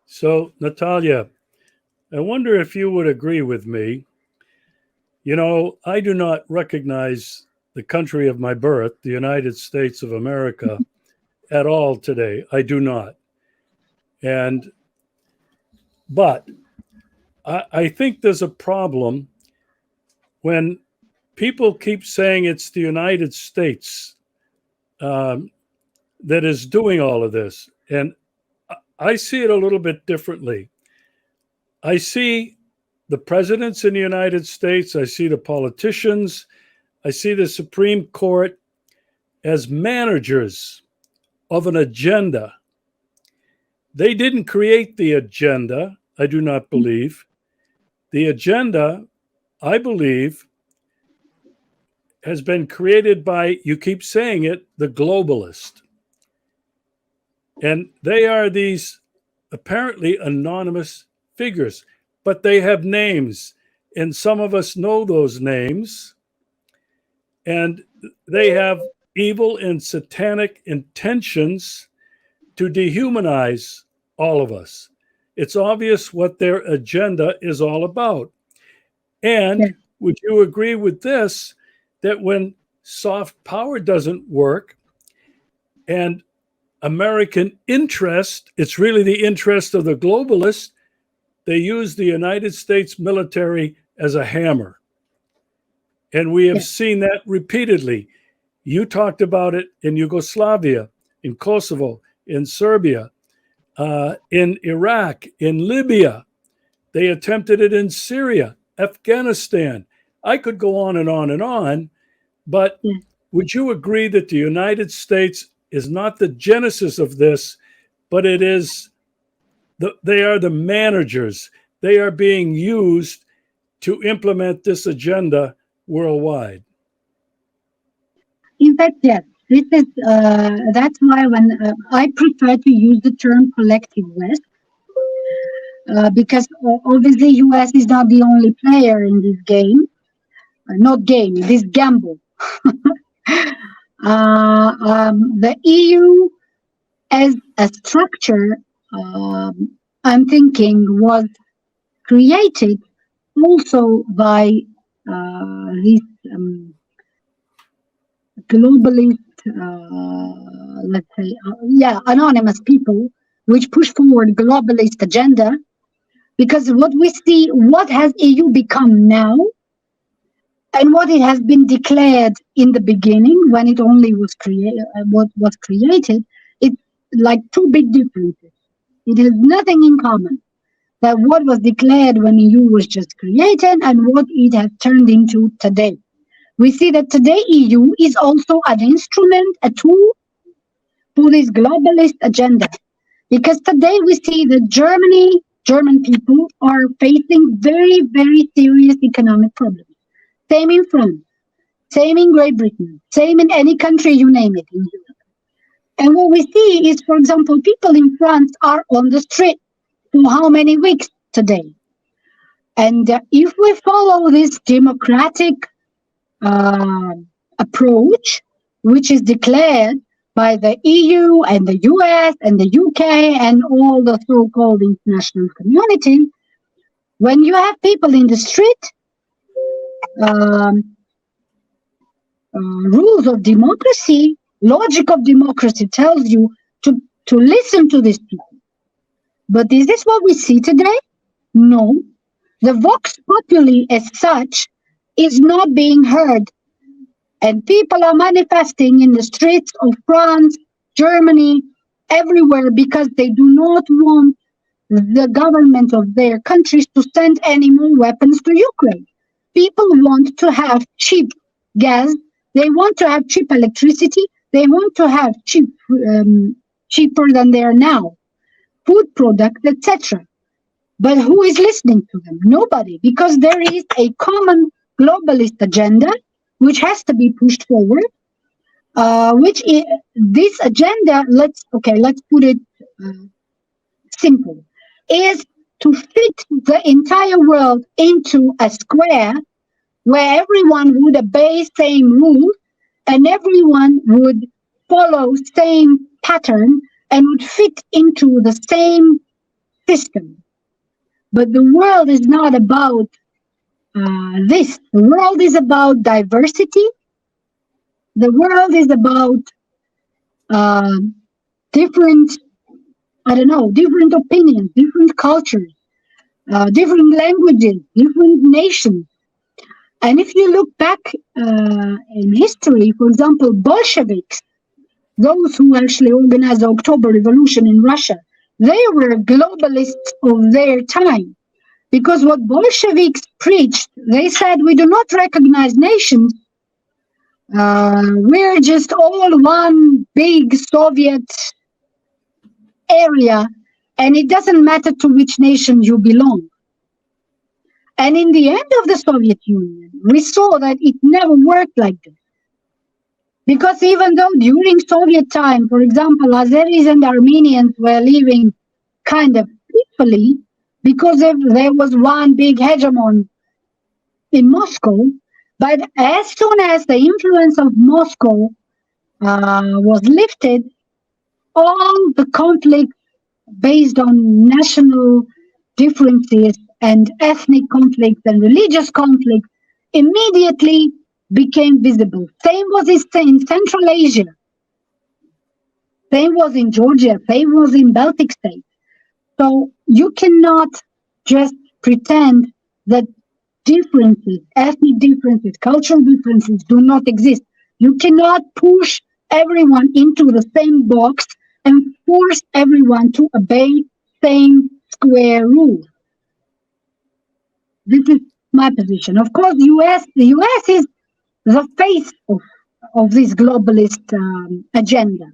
So, Natalya, I wonder if you would agree with me You know, I do not recognize the country of my birth, the United States of America, at all today. I do not. But I think there's a problem when people keep saying it's the United States that is doing all of this. And I see it a little bit differently. I see the presidents in the United States, I see the politicians, I see the Supreme Court as managers of an agenda. They didn't create the agenda, I do not believe. The agenda, I believe, has been created by, you keep saying it, the globalist. And they are these apparently anonymous figures, but they have names, and some of us know those names, and they have evil and satanic intentions to dehumanize all of us. It's obvious what their agenda is all about. And would you agree with this, that when soft power doesn't work and American interest, it's really the interest of the globalists, they use the United States military as a hammer. And we have seen that repeatedly. You talked about it in Yugoslavia, in Kosovo, in Serbia, in Iraq, in Libya. They attempted it in Syria, Afghanistan. I could go on and on and on, but would you agree that the United States is not the genesis of this, but it is, they are the managers. They are being used to implement this agenda worldwide. In fact, yes. This is that's why when I prefer to use the term collective West, because obviously US is not the only player in this game, this gamble. The EU as a structure, I'm thinking, was created also by these globalist, let's say, anonymous people, which push forward globalist agenda. Because what we see, what has EU become now, and what it has been declared in the beginning when it only was created, it's like two big differences. It has nothing in common. That what was declared when EU was just created and what it has turned into today. We see that today EU is also an instrument, a tool for this globalist agenda. Because today we see that German people are facing very, very serious economic problems. Same in France, same in Great Britain, same in any country, you name it, in Europe. And what we see is, for example, people in France are on the street for how many weeks today? And if we follow this democratic approach, which is declared by the EU and the US and the UK and all the so-called international community, when you have people in the street, rules of democracy, logic of democracy tells you to listen to these people. But is this what we see today? No. The vox populi as such is not being heard. And people are manifesting in the streets of France, Germany, everywhere, because they do not want the government of their countries to send any more weapons to Ukraine. People want to have cheap gas. They want to have cheap electricity. They want to have cheaper than they are now, food products, etc. But who is listening to them? Nobody, because there is a common globalist agenda which has to be pushed forward. This agenda, let's put it simple, is to fit the entire world into a square where everyone would obey same rules and everyone would follow same pattern and would fit into the same system. But the world is not about this. The world is about diversity. The world is about different, different opinions, different cultures, different languages, different nations. And if you look back in history, for example, Bolsheviks, those who actually organized the October Revolution in Russia, they were globalists of their time. Because what Bolsheviks preached, they said, we do not recognize nations. We're just all one big Soviet area, and it doesn't matter to which nation you belong. And in the end of the Soviet Union, we saw that it never worked like this. Because even though during Soviet time, for example, Azeris and Armenians were living kind of peacefully, because there was one big hegemon in Moscow, but as soon as the influence of Moscow was lifted, all the conflicts based on national differences and ethnic conflicts and religious conflicts immediately became visible. Same was in Central Asia. Same was in Georgia. Same was in Baltic states. So you cannot just pretend that differences, ethnic differences, cultural differences do not exist. You cannot push everyone into the same box and force everyone to obey same square rules. This is my position. Of course, the US is the face of this globalist agenda,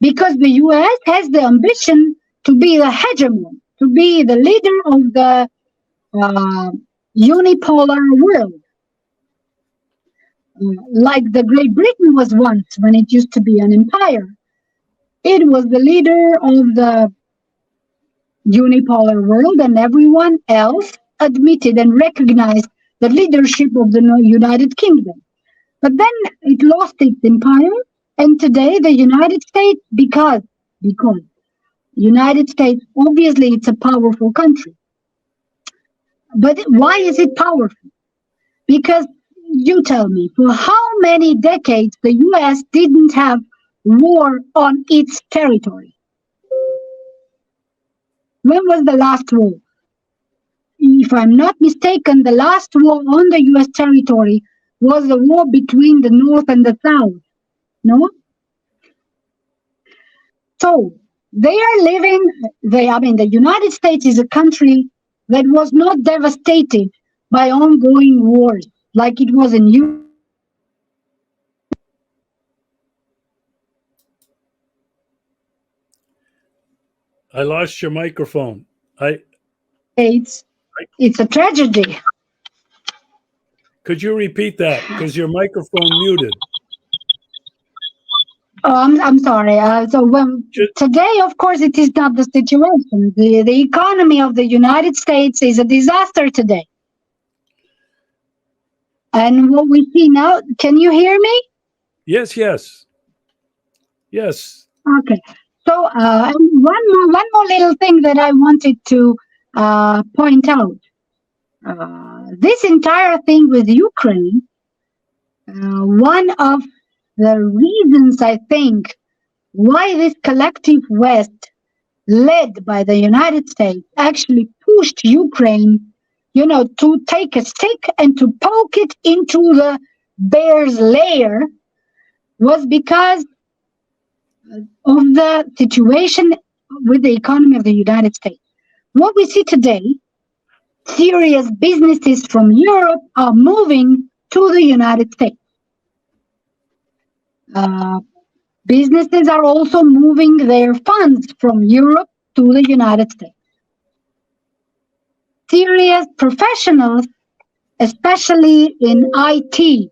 because the US has the ambition to be the hegemon, to be the leader of the unipolar world, like the Great Britain was once when it used to be an empire. It was the leader of the unipolar world, and everyone else admitted and recognized the leadership of the United Kingdom. But then it lost its empire, and today the United States, because United States, obviously it's a powerful country. But why is it powerful? Because you tell me, for how many decades the US didn't have war on its territory? When was the last war? If I'm not mistaken, the last war on the US territory was the war between the North and the South. No? So they are living, the United States is a country that was not devastated by ongoing wars like it was in Europe. I lost your microphone. It's a tragedy. Could you repeat that? Because your microphone muted. Oh, I'm sorry. Today, of course, it is not the situation. The economy of the United States is a disaster today. And what we see now, can you hear me? Yes. Okay. So one more little thing that I wanted to point out. This entire thing with Ukraine, one of the reasons, I think, why this collective West, led by the United States, actually pushed Ukraine, to take a stick and to poke it into the bear's lair, was because of the situation with the economy of the United States. What we see today, serious businesses from Europe are moving to the United States. Businesses are also moving their funds from Europe to the United States. Serious professionals, especially in IT,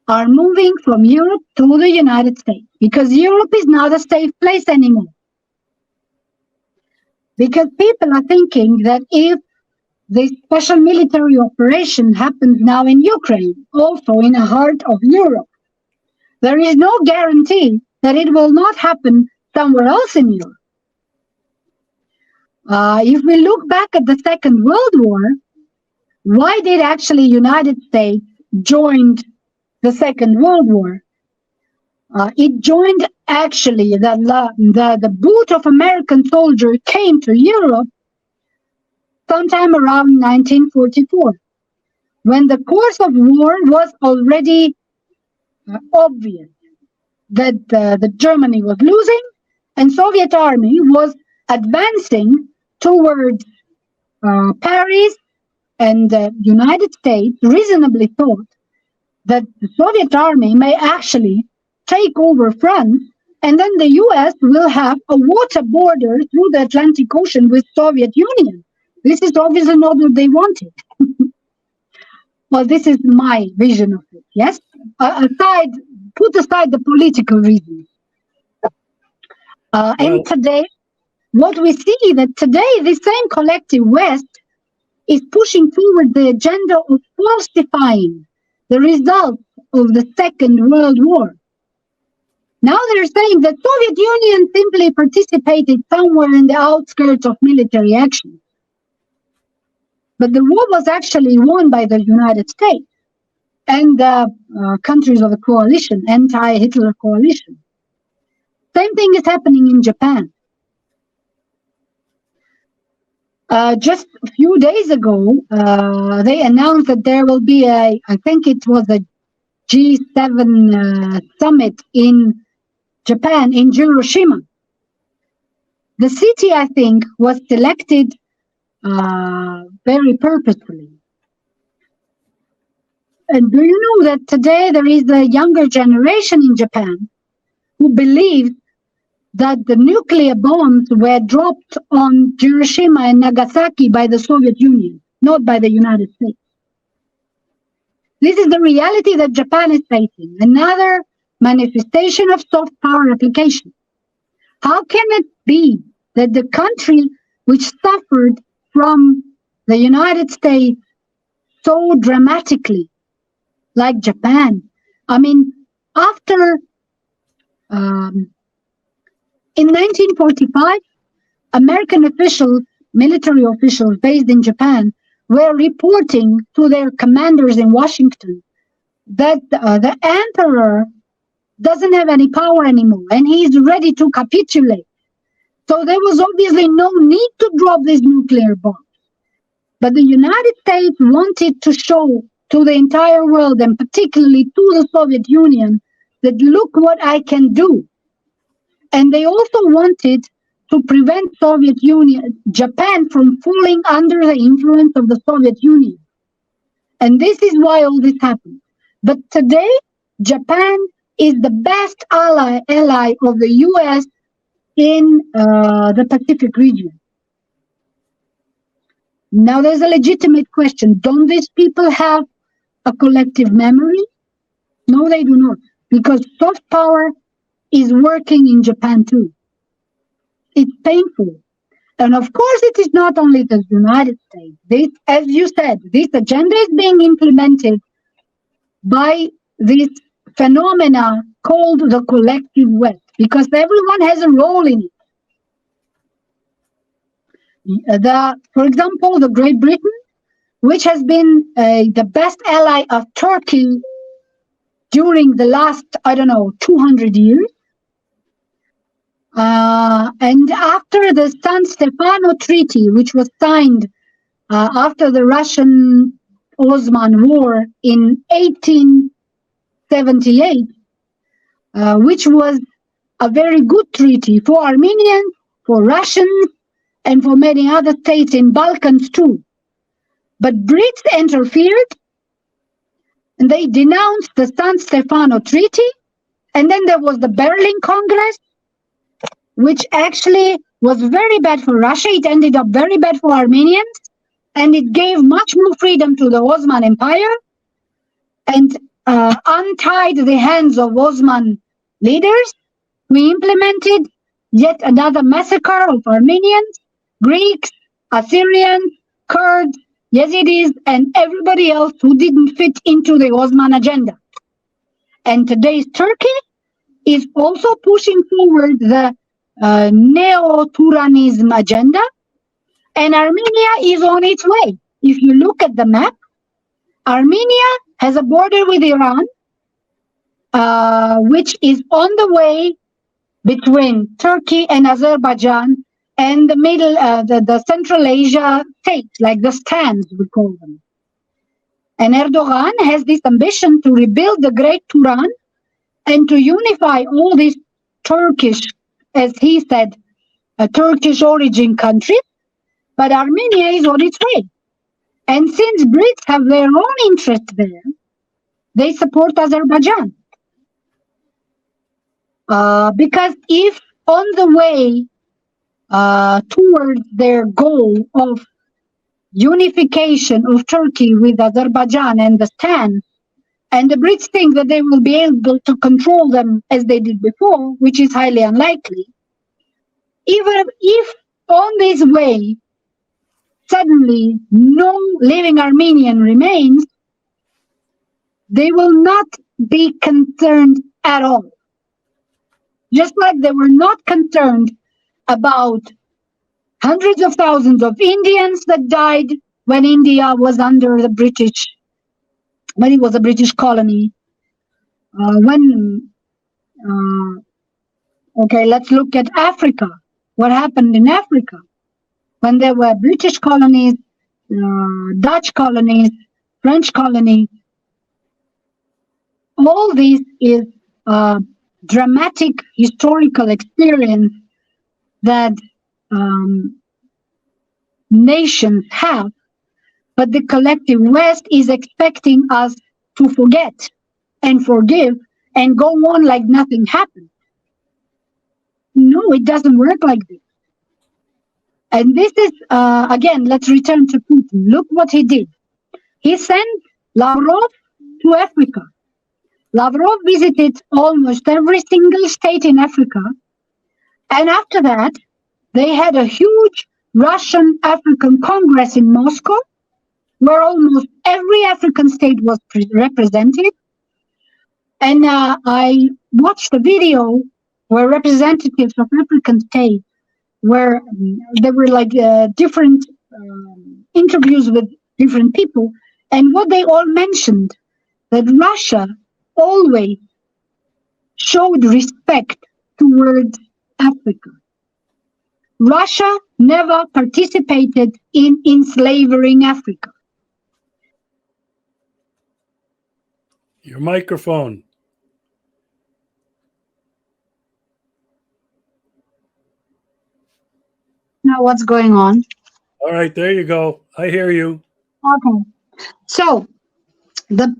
are moving from Europe to the United States, because Europe is not a safe place anymore. Because people are thinking that if this special military operation happens now in Ukraine, also in the heart of Europe, there is no guarantee that it will not happen somewhere else in Europe. If we look back at the Second World War, why did actually United States joined the Second World War? It joined actually, the boot of American soldiers came to Europe sometime around 1944, when the course of war was already obvious that the Germany was losing and Soviet army was advancing towards Paris, and the United States reasonably thought that the Soviet army may actually take over France, and then the US will have a water border through the Atlantic Ocean with Soviet Union. This is obviously not what they wanted. Well, this is my vision of it, yes? Put aside the political reasons. And today, what we see that today, the same collective West is pushing forward the agenda of falsifying the results of the Second World War. Now they're saying that Soviet Union simply participated somewhere in the outskirts of military action. But the war was actually won by the United States and the countries of the coalition, anti-Hitler coalition. Same thing is happening in Japan. Just a few days ago, they announced that there will be I think it was a G7 summit in Japan, in Hiroshima. The city, I think, was selected very purposefully. And do you know that today there is a younger generation in Japan who believes that the nuclear bombs were dropped on Hiroshima and Nagasaki by the Soviet Union, not by the United States? This is the reality that Japan is facing, another manifestation of soft power application. How can it be that the country which suffered from the United States so dramatically, like Japan, I mean, after in 1945, American officials, military officials based in Japan, were reporting to their commanders in Washington that the emperor doesn't have any power anymore and he's ready to capitulate. So there was obviously no need to drop these nuclear bombs. But the United States wanted to show to the entire world, and particularly to the Soviet Union, that look what I can do. And they also wanted to prevent Japan from falling under the influence of the Soviet Union. And this is why all this happened. But today, Japan is the best ally of the US in the Pacific region. Now there's a legitimate question. Don't these people have a collective memory? No, they do not. Because soft power is working in Japan too. It's painful. And of course, it is not only the United States. This, as you said, this agenda is being implemented by this phenomena called the collective West, because everyone has a role in it. For example, the Great Britain, which has been the best ally of Turkey during the last, 200 years. And after the San Stefano Treaty, which was signed after the Russian-Ottoman War in 1878, which was a very good treaty for Armenians, for Russians, and for many other states in Balkans too. But Brits interfered, and they denounced the San Stefano Treaty, and then there was the Berlin Congress, which actually was very bad for Russia. It ended up very bad for Armenians, and it gave much more freedom to the Ottoman Empire, and untied the hands of Ottoman leaders. We implemented yet another massacre of Armenians, Greeks, Assyrians, Kurds, Yazidis, and everybody else who didn't fit into the Ottoman agenda. And today's Turkey is also pushing forward the neo-Turanism agenda, and Armenia is on its way. if you look at the map, Armenia has a border with Iran, which is on the way between Turkey and Azerbaijan and the middle, the Central Asia states, like the stands, we call them. And Erdogan has this ambition to rebuild the Great Turan and to unify all these Turkish, as he said, Turkish origin countries, but Armenia is on its way. And since Brits have their own interest there, they support Azerbaijan. Because if on the way towards their goal of unification of Turkey with Azerbaijan and the Stan, and the Brits think that they will be able to control them as they did before, which is highly unlikely, even if on this way suddenly no living Armenian remains, they will not be concerned at all. Just like they were not concerned about hundreds of thousands of Indians that died when India was under the British, when it was a British colony. Okay, let's look at Africa. What happened in Africa? When there were British colonies, Dutch colonies, French colonies, all this is a dramatic historical experience that nations have, but the collective West is expecting us to forget and forgive and go on like nothing happened. No, it doesn't work like this. And this is, again, let's return to Putin. Look what he did. He sent Lavrov to Africa. Lavrov visited almost every single state in Africa. And after that, they had a huge Russian-African Congress in Moscow, where almost every African state was represented. And I watched a video where representatives of African states, where there were like different interviews with different people, and what they all mentioned, that Russia always showed respect towards Africa. Russia never participated in enslaving Africa. Your microphone. Now what's going on? All right, there you go. I hear you. Okay. So the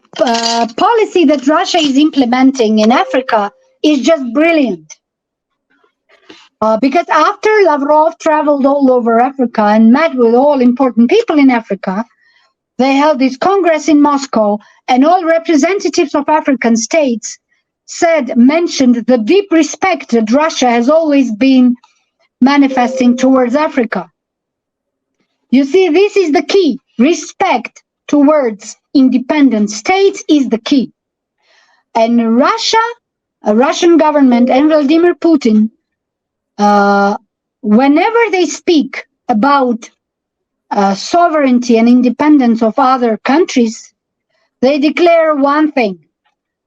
policy that Russia is implementing in Africa is just brilliant. Because after Lavrov traveled all over Africa and met with all important people in Africa, they held this Congress in Moscow, and all representatives of African states mentioned the deep respect that Russia has always been manifesting towards Africa. You see, this is the key. Respect towards independent states is the key. And Russia, a Russian government, and Vladimir Putin, whenever they speak about sovereignty and independence of other countries, they declare one thing: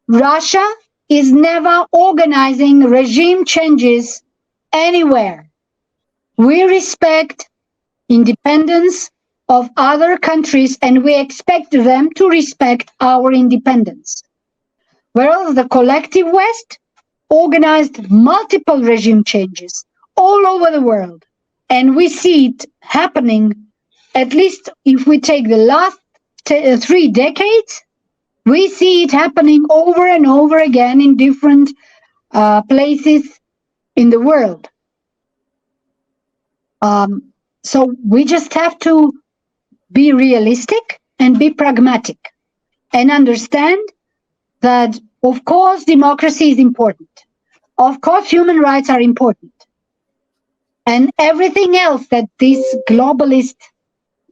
Russia is never organizing regime changes anywhere. We respect independence of other countries and we expect them to respect our independence. Whereas the collective West organized multiple regime changes all over the world. And we see it happening, at least if we take the last 3 decades, we see it happening over and over again in different places in the world. So we just have to be realistic and be pragmatic and understand that, of course, democracy is important. Of course, human rights are important. And everything else that this globalist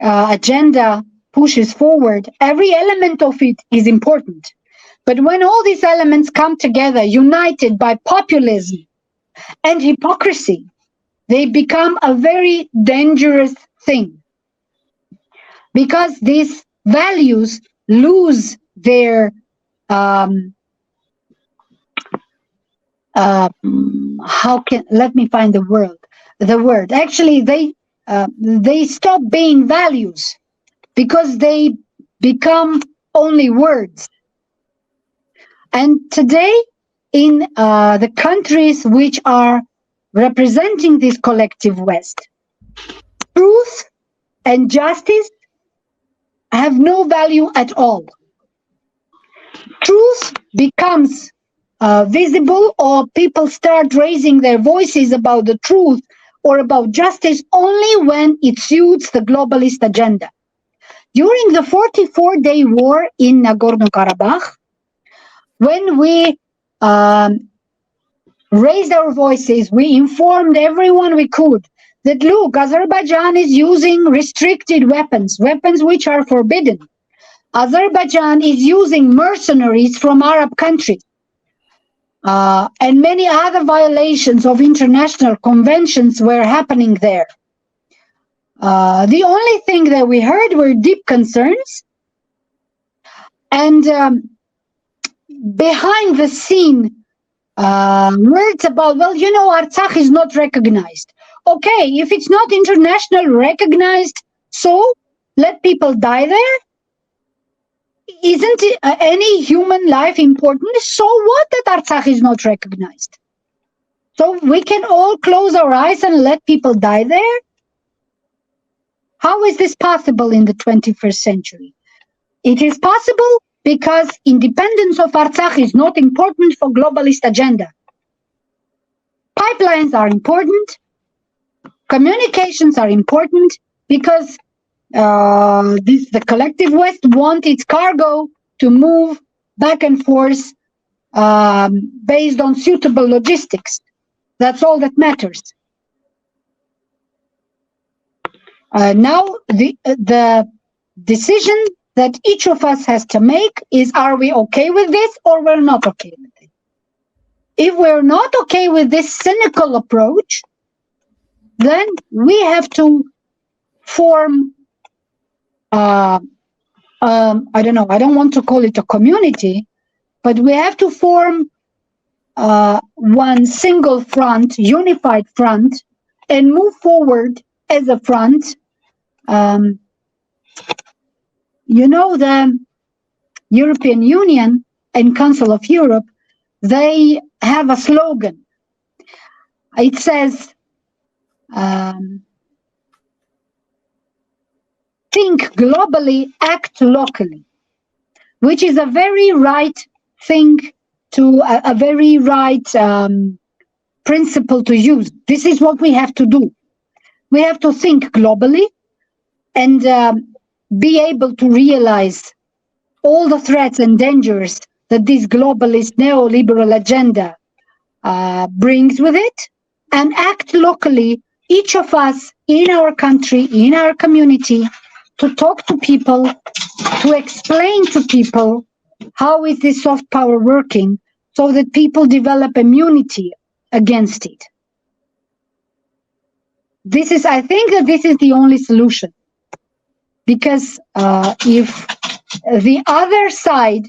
agenda pushes forward, every element of it is important. But when all these elements come together, united by populism and hypocrisy, they become a very dangerous thing. because these values lose their let me find the word. Actually, they stop being values because they become only words. And today, in the countries which are representing this collective West, truth and justice have no value at all. Truth becomes visible, or people start raising their voices about the truth or about justice only when it suits the globalist agenda. During the 44-day war in Nagarno-Karabakh, when we raised our voices, we informed everyone we could that, look, Azerbaijan is using restricted weapons which are forbidden. Azerbaijan is using mercenaries from Arab countries. And many other violations of international conventions were happening there. The only thing that we heard were deep concerns, and behind the scene words about, well, Artsakh is not recognized. Okay, if it's not internationally recognized, so let people die there. Isn't any human life important? So what that Artsakh is not recognized? So we can all close our eyes and let people die there? How is this possible in the 21st century? It is possible because independence of Artsakh is not important for globalist agenda. Pipelines are important. Communications are important because the collective West wants its cargo to move back and forth based on suitable logistics. That's all that matters. Now, the decision that each of us has to make is, are we okay with this or we're not okay with it? If we're not okay with this cynical approach, then we have to form I don't know, I don't want to call it a community, but we have to form one single front, unified front, and move forward as a front. The European Union and Council of Europe, they have a slogan. It says, think globally, act locally, which is a very right thing to, a very right principle to use. This is what we have to do. We have to think globally and be able to realize all the threats and dangers that this globalist neoliberal agenda brings with it, and act locally, each of us in our country, in our community, to talk to people, to explain to people how is this soft power working so that people develop immunity against it. I think that this is the only solution. Because if the other side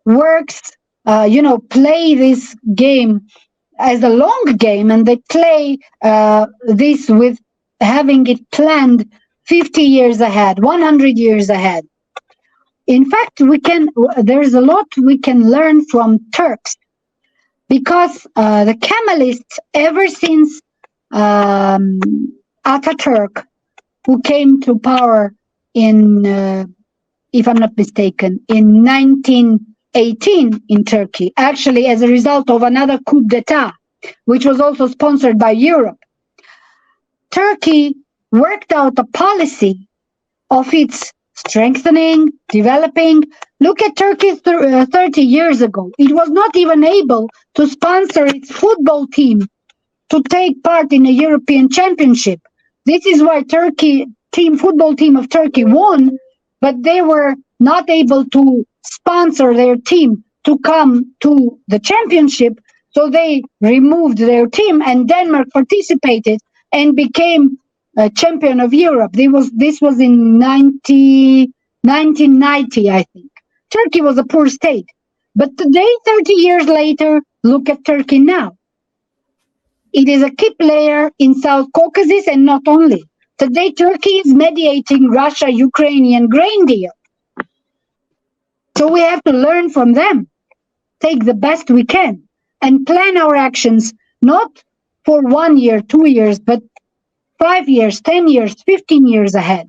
works, play this game as a long game, and they play this with having it planned 50 years ahead, 100 years ahead. In fact, there's a lot we can learn from Turks, because the Kemalists, ever since Ataturk, who came to power in, if I'm not mistaken, in 1918 in Turkey, actually as a result of another coup d'etat, which was also sponsored by Europe. Turkey worked out a policy of its strengthening, developing. Look at Turkey 30 years ago. It was not even able to sponsor its football team to take part in a European championship. This is why football team of Turkey won, but they were not able to sponsor their team to come to the championship, so they removed their team, and Denmark participated and became champion of Europe. This was in 1990, I think. Turkey was a poor state. But today, 30 years later, look at Turkey now. It is a key player in South Caucasus, and not only. Today, Turkey is mediating Russia-Ukrainian grain deal. So we have to learn from them, take the best we can, and plan our actions not for 1 year, 2 years, but 5 years, 10 years, 15 years ahead.